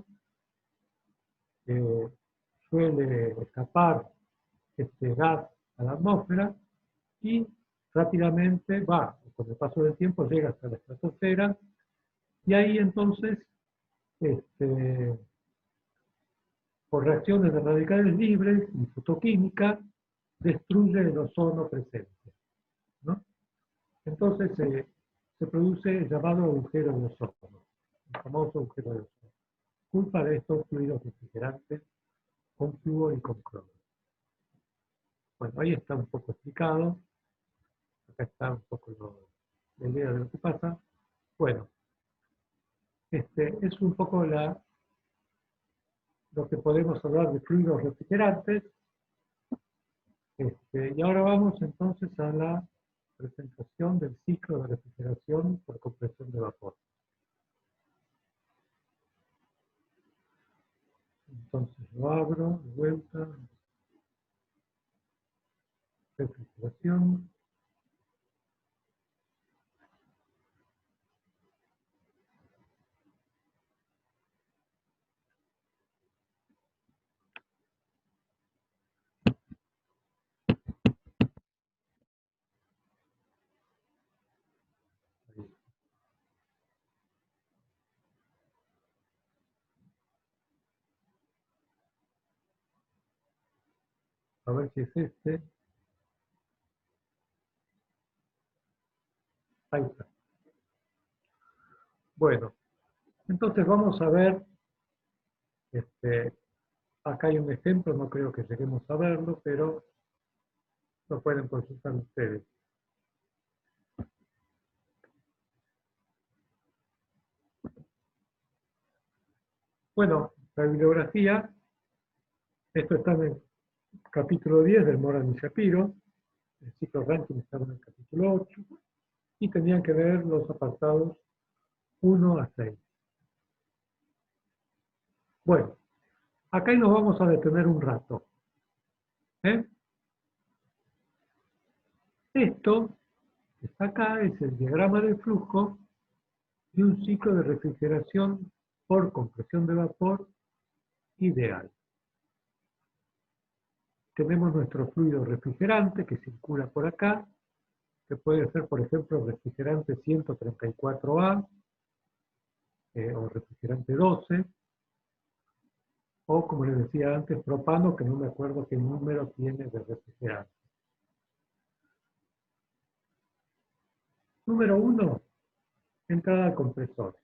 suele escapar este gas a la atmósfera y rápidamente con el paso del tiempo llega hasta la estratosfera y ahí entonces, por reacciones de radicales libres y fotoquímica, destruye el ozono presente, ¿no? Entonces se produce el llamado agujero de ozono, el famoso agujero de ozono, culpa de estos fluidos refrigerantes con flúor y con cloro. Bueno, ahí está un poco explicado, acá está un poco la idea de lo que pasa. Bueno, es un poco lo que podemos hablar de fluidos refrigerantes. Y ahora vamos entonces a la presentación del ciclo de refrigeración por compresión de vapor. Entonces lo abro de vuelta. Refrigeración. Ahí. A ver si es este. Ahí está. Bueno, entonces vamos a ver, acá hay un ejemplo, no creo que lleguemos a verlo, pero lo pueden consultar ustedes. Bueno, la bibliografía, esto está en el capítulo 10 del Moran y Shapiro, el ciclo ranking estaba en el capítulo 8, y tenían que ver los apartados 1 a 6. Bueno, acá nos vamos a detener un rato. Esto que está acá es el diagrama de flujo de un ciclo de refrigeración por compresión de vapor ideal. Tenemos nuestro fluido refrigerante que circula por acá, que puede ser, por ejemplo, refrigerante 134A o refrigerante 12, o como les decía antes, propano, que no me acuerdo qué número tiene de refrigerante. Número 1, entrada al compresor.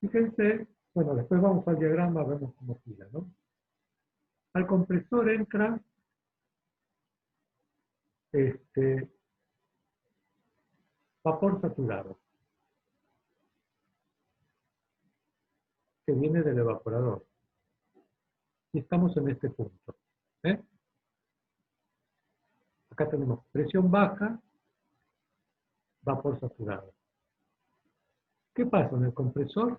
Fíjense, bueno, después vamos al diagrama, vemos cómo gira, ¿no? Al compresor entra vapor saturado, que viene del evaporador. Y estamos en este punto. Acá tenemos presión baja, vapor saturado. ¿Qué pasa en el compresor?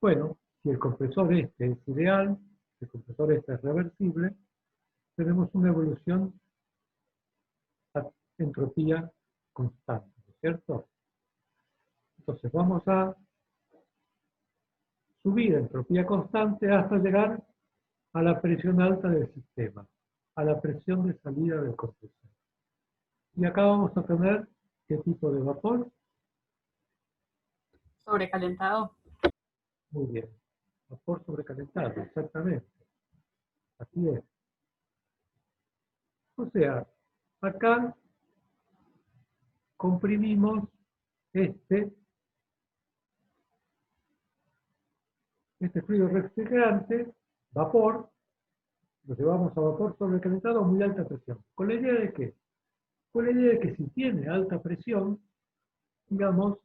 Bueno, si el compresor este es ideal, si el compresor este es reversible, tenemos una evolución a entropía constante, ¿no es cierto? Entonces vamos a subir a entropía constante hasta llegar a la presión alta del sistema, a la presión de salida del compresor. Y acá vamos a tener ¿qué tipo de vapor? Sobrecalentado. Muy bien. Vapor sobrecalentado, exactamente. Así es. O sea, acá comprimimos este fluido refrigerante, vapor, lo llevamos a vapor sobrecalentado a muy alta presión. ¿Con la idea de qué? Con la idea de que si tiene alta presión, digamos,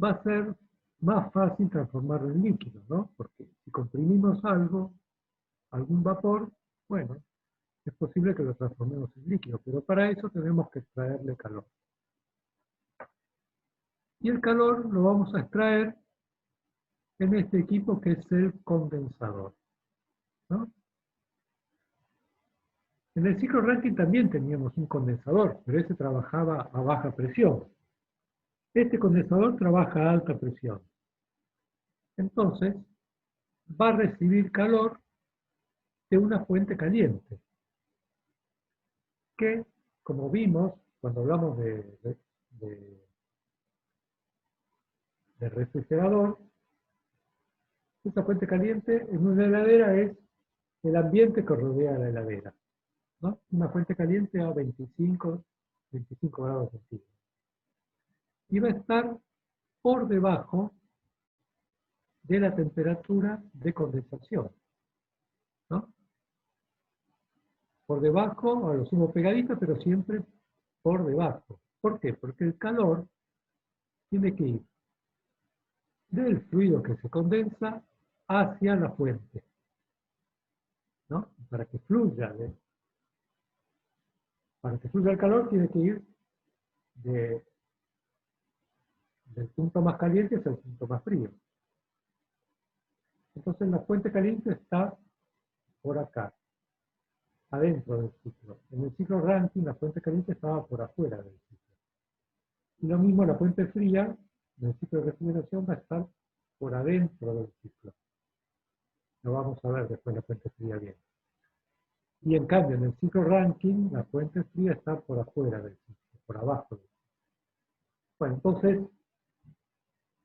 va a ser más fácil transformarlo en líquido, ¿no? Porque si comprimimos algo, algún vapor, bueno, es posible que lo transformemos en líquido, pero para eso tenemos que extraerle calor. Y el calor lo vamos a extraer en este equipo que es el condensador, ¿no? En el ciclo Rankine también teníamos un condensador, pero ese trabajaba a baja presión. Este condensador trabaja a alta presión. Entonces, va a recibir calor de una fuente caliente, que, como vimos cuando hablamos de refrigerador, esa fuente caliente en una heladera es el ambiente que rodea la heladera, ¿no? Una fuente caliente a 25 grados centígrados. Y va a estar por debajo de la temperatura de condensación, ¿no? Por debajo, a lo sumo pegadito, pero siempre por debajo. ¿Por qué? Porque el calor tiene que ir del fluido que se condensa hacia la fuente, ¿no? Para que fluya el calor tiene que ir del punto más caliente hacia el punto más frío. Entonces la fuente caliente está por acá, adentro del ciclo. En el ciclo Rankine la fuente caliente estaba por afuera del ciclo. Y lo mismo la fuente fría, en el ciclo de refrigeración, va a estar por adentro del ciclo. Lo vamos a ver después la fuente fría bien. Y en cambio, en el ciclo Rankine, la fuente fría está por afuera del ciclo, por abajo del ciclo. Bueno, entonces,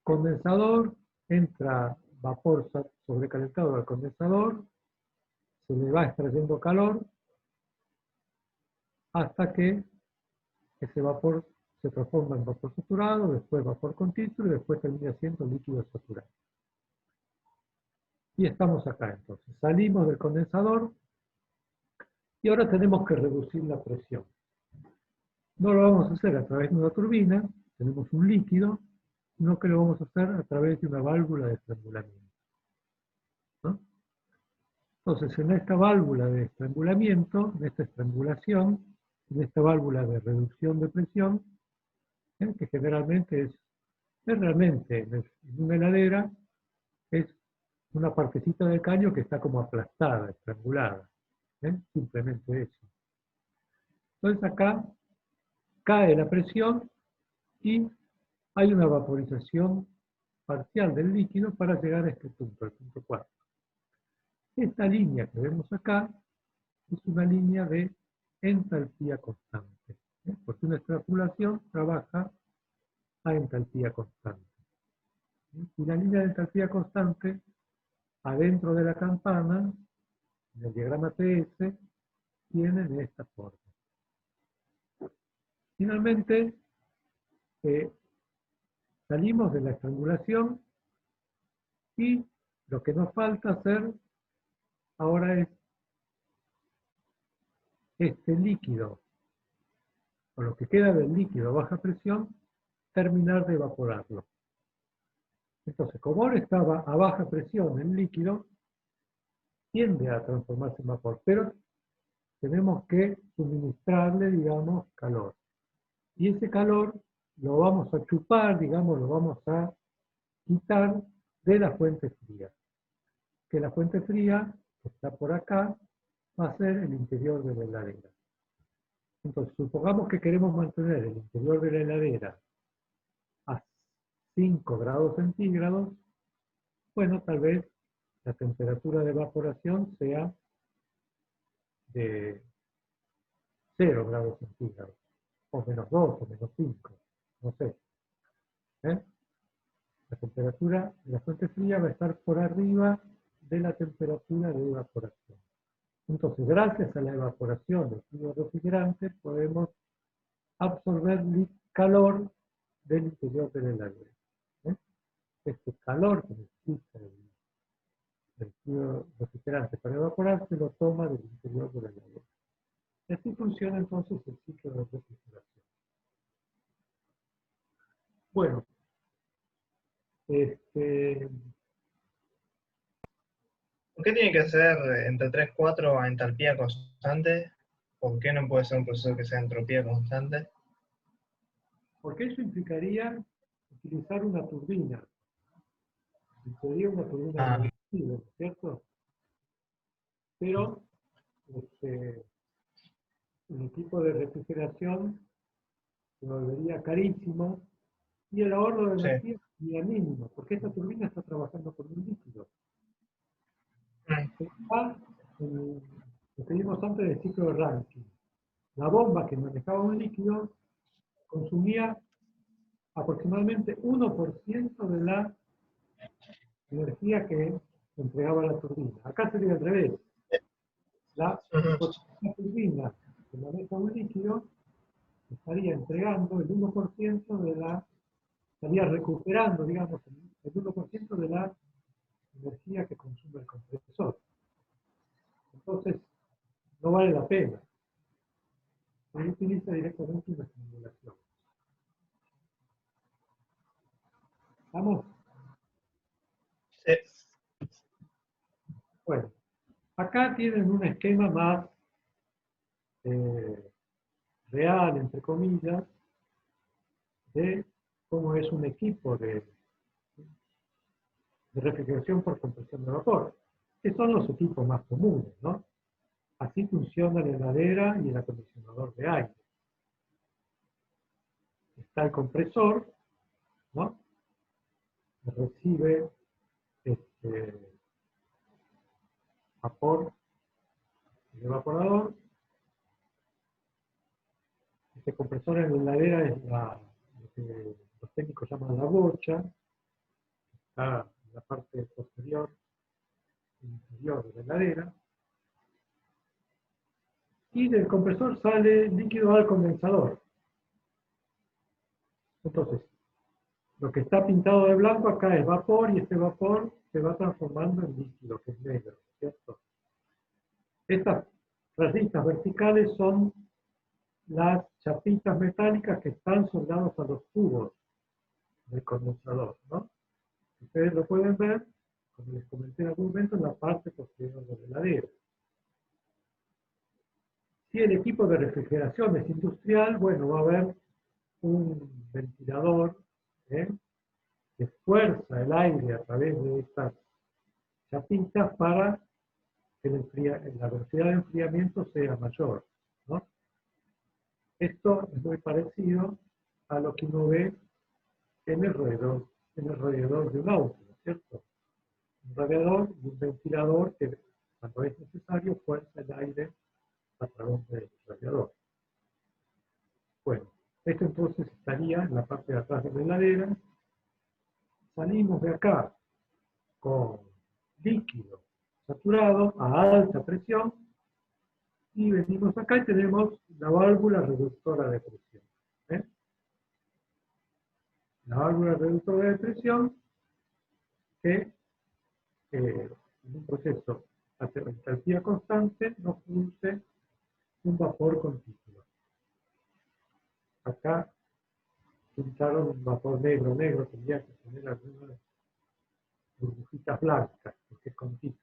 condensador, entra vapor sobrecalentado al condensador, se le va extrayendo calor hasta que ese vapor se transforma en vapor saturado, después vapor con título y después termina siendo líquido saturado. Y estamos acá entonces. Salimos del condensador y ahora tenemos que reducir la presión. No lo vamos a hacer a través de una turbina, tenemos un líquido, sino que lo vamos a hacer a través de una válvula de estrangulamiento, ¿no? Entonces, en esta válvula de estrangulamiento, en esta estrangulación, en esta válvula de reducción de presión, que generalmente es realmente en una heladera, es una partecita del caño que está como aplastada, estrangulada. Simplemente eso. Entonces acá cae la presión y hay una vaporización parcial del líquido para llegar a este punto, el punto 4. Esta línea que vemos acá es una línea de entalpía constante, porque una estrangulación trabaja a entalpía constante. Y la línea de entalpía constante, adentro de la campana, en el diagrama TS, tiene de esta forma. Finalmente, salimos de la estrangulación y lo que nos falta hacer ahora es este líquido, o lo que queda del líquido a baja presión, terminar de evaporarlo. Entonces, como ahora estaba a baja presión el líquido, tiende a transformarse en vapor, pero tenemos que suministrarle, digamos, calor. Y ese calor lo vamos a chupar, digamos, lo vamos a quitar de la fuente fría. Que la fuente fría, que está por acá, va a ser el interior de la heladera. Entonces, supongamos que queremos mantener el interior de la heladera a 5 grados centígrados, bueno, tal vez la temperatura de evaporación sea de 0 grados centígrados, o menos 2, o menos 5, no sé. La temperatura de la fuente fría va a estar por arriba de la temperatura de evaporación. Entonces, gracias a la evaporación del fluido refrigerante, podemos absorber calor del interior de la heladera. Este calor que necesita el fluido refrigerante para evaporarse lo toma del interior de la heladera. Y así funciona entonces el ciclo de refrigeración. Bueno, ¿por qué tiene que ser entre 3 y 4 a entalpía constante? ¿Por qué no puede ser un proceso que sea entropía constante? porque eso implicaría utilizar una turbina. Sería una turbina de combustible, ¿cierto? Pero el equipo de refrigeración se volvería carísimo y el ahorro de energía sería mínimo, porque esta turbina está trabajando con un líquido. Está en lo que vimos antes del ciclo de Rankine. La bomba que manejaba un líquido consumía aproximadamente 1% de la energía que entregaba la turbina. Acá sería al revés. La turbina que maneja un líquido estaría entregando el 1% de la, estaría recuperando, digamos, el 1% de la energía que consume el compresor. Entonces, no vale la pena. Se utiliza directamente una simulación. ¿Estamos? Sí. Bueno, acá tienen un esquema más real, entre comillas, de cómo es un equipo de refrigeración por compresión de vapor, que son los equipos más comunes, ¿no? Así funciona la heladera y el acondicionador de aire. Está el compresor, ¿no? Recibe vapor del evaporador. Este compresor en la heladera es lo que los técnicos llaman la bocha, está en la parte posterior e inferior de la heladera. Y del compresor sale líquido al condensador. Entonces, lo que está pintado de blanco acá es vapor y este vapor se va transformando en líquido, que es negro, ¿cierto? Estas rayitas verticales son las chapitas metálicas que están soldadas a los tubos del condensador, ¿no? Ustedes lo pueden ver, como les comenté en algún momento, en la parte posterior de la heladera. Si el equipo de refrigeración es industrial, bueno, va a haber un ventilador que fuerza el aire a través de estas chapitas para que la velocidad de enfriamiento sea mayor, ¿no? Esto es muy parecido a lo que uno ve en el radiador de un auto, ¿no es cierto? Un radiador y un ventilador que cuando es necesario fuerza el aire a través del radiador. Bueno, esto entonces estaría en la parte de atrás de la heladera. Salimos de acá con líquido saturado a alta presión y venimos acá y tenemos la válvula reductora de presión. La válvula reductora de presión que en un proceso a entalpía constante nos produce un vapor continuo. Acá pintaron un vapor negro, tendría que tener algunas burbujitas blancas, porque es continuo.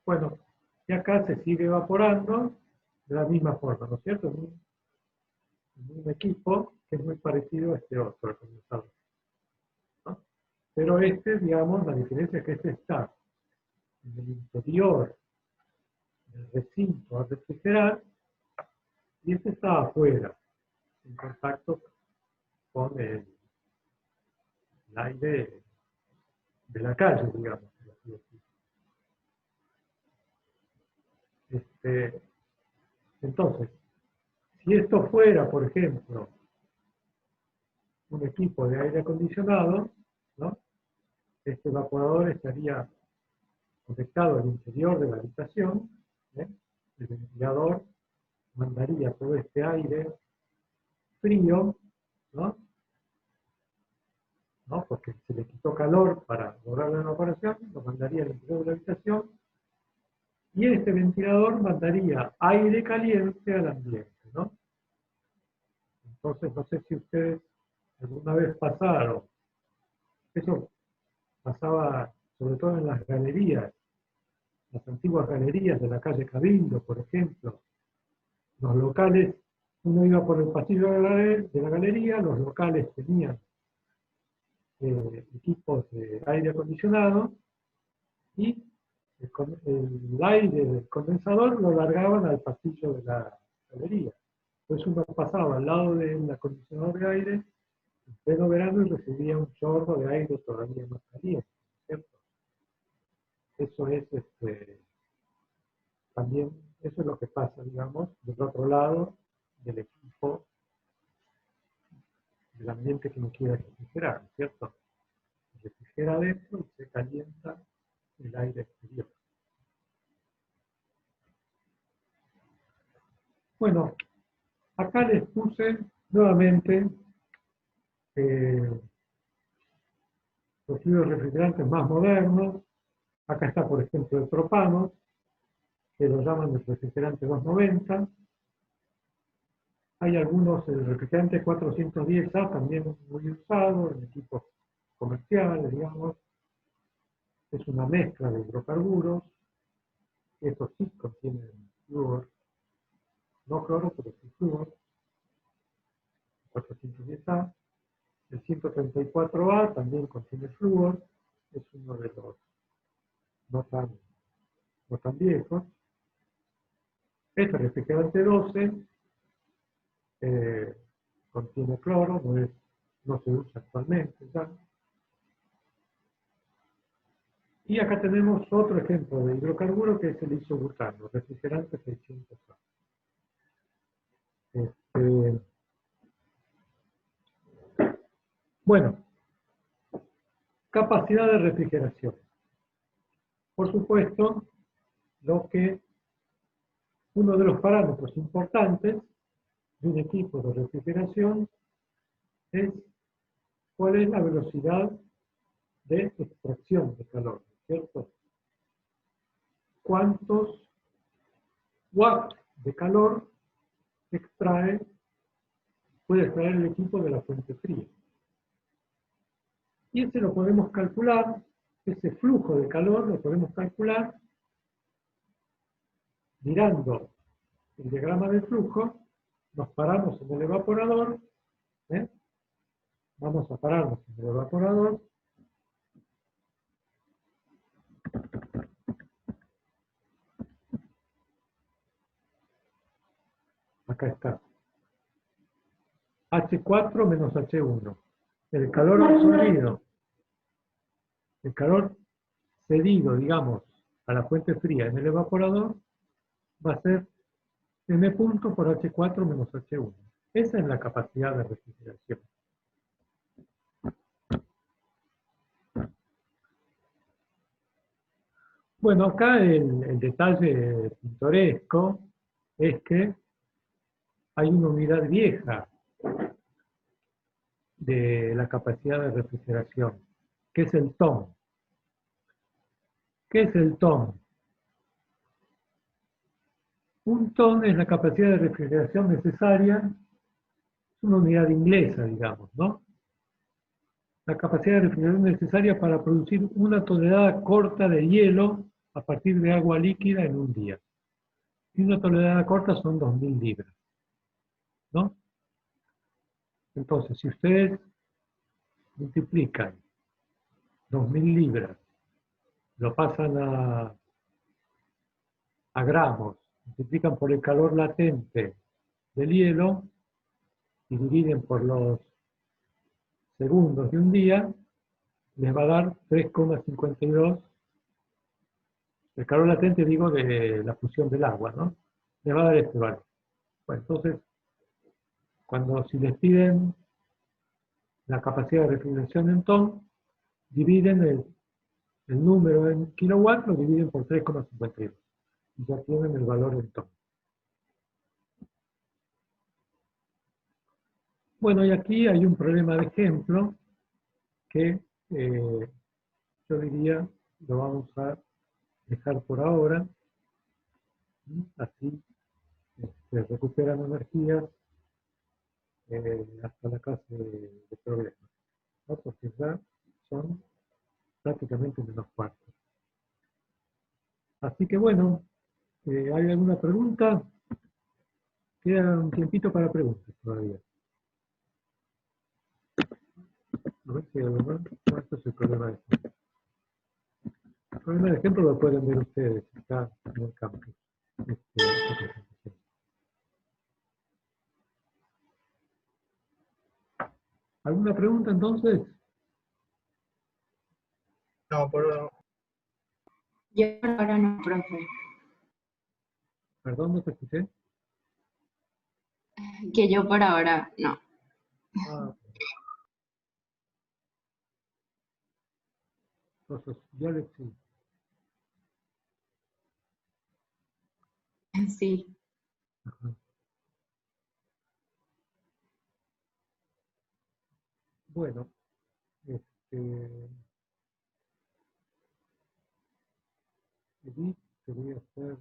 Bueno, y acá se sigue evaporando de la misma forma, ¿no es cierto? En un equipo que es muy parecido a este otro, el condensador, ¿no? Pero este, digamos, la diferencia es que este está en el interior del recinto a refrigerar y este está afuera, en contacto con el aire de la calle, digamos. Por así decirlo. Entonces, si esto fuera, por ejemplo, un equipo de aire acondicionado, ¿no? Este evaporador estaría conectado al interior de la habitación, ¿eh? El ventilador mandaría todo este aire frío, ¿no? Porque se le quitó calor para lograr la evaporación, lo mandaría al interior de la habitación, y este ventilador mandaría aire caliente al ambiente, ¿no? Entonces, no sé si ustedes alguna vez pasaron, eso pasaba sobre todo en las galerías, las antiguas galerías de la calle Cabildo, por ejemplo. Los locales, uno iba por el pasillo de la galería, los locales tenían equipos de aire acondicionado y el aire del condensador lo largaban al pasillo de la galería. Entonces uno pasaba al lado del acondicionador de aire en pleno verano y recibía un chorro de aire todavía más caliente, ¿cierto? Eso es también, eso es lo que pasa, digamos, del otro lado del equipo, del ambiente que no quiera refrigerar, ¿cierto? Se refrigera adentro y se calienta el aire exterior. Bueno, acá les puse nuevamente los fluidos refrigerantes más modernos. Acá está, por ejemplo, el propano, que lo llaman el refrigerante 290. Hay algunos, el refrigerante 410A, también muy usado en equipos comerciales, digamos. Es una mezcla de hidrocarburos. Estos sí contienen flúor, no cloro, pero sí flúor. 410A. El 134A también contiene flúor. Es uno de los no tan viejos. Este refrigerante 12 contiene cloro, no se usa actualmente ya. Y acá tenemos otro ejemplo de hidrocarburo que es el isobutano, refrigerante 600A. Bueno, capacidad de refrigeración. Por supuesto, uno de los parámetros importantes de un equipo de refrigeración es cuál es la velocidad de extracción de calor, ¿cierto? ¿Cuántos watts de calor puede extraer el equipo de la fuente fría? Y ese lo podemos calcular, ese flujo de calor lo podemos calcular mirando el diagrama del flujo, nos paramos en el evaporador, vamos a pararnos en el evaporador, acá está, H4 menos H1, el calor absorbido, el calor cedido, digamos, a la fuente fría en el evaporador, va a ser M punto por H4 menos H1. Esa es la capacidad de refrigeración. Bueno, acá el detalle pintoresco es que hay una unidad vieja de la capacidad de refrigeración, que es el TOM. ¿Qué es el TOM? Un TOM es la capacidad de refrigeración necesaria, es una unidad inglesa, digamos, ¿no? La capacidad de refrigeración necesaria para producir una tonelada corta de hielo a partir de agua líquida en un día. Y una tonelada corta son 2.000 libras, ¿no? Entonces, si ustedes multiplican 2.000 libras, lo pasan a gramos, multiplican por el calor latente del hielo y dividen por los segundos de un día, les va a dar 3,52. El calor latente, digo, de la fusión del agua, ¿no? Les va a dar este valor. Bueno, entonces, si les piden la capacidad de refrigeración en ton, dividen el número en kilowatts, lo dividen por 3,52. Y ya tienen el valor en ton. Bueno, y aquí hay un problema de ejemplo que yo diría lo vamos a dejar por ahora. Así recuperan energía hasta la clase de problemas, ¿no? Porque ya son prácticamente menos cuarto. Así que bueno, ¿hay alguna pregunta? Queda un tiempito para preguntas todavía. A ver si hay algo más. No, esto es el problema de ejemplo. El problema de ejemplo lo pueden ver ustedes acá en el campus. ¿Alguna pregunta entonces? No, por ahora no. Yo por ahora no, profe. Perdón, no te escuché. Que yo por ahora no. Ah, entonces, yo les sí. Sí. Ajá. Bueno, Edith, te voy a hacer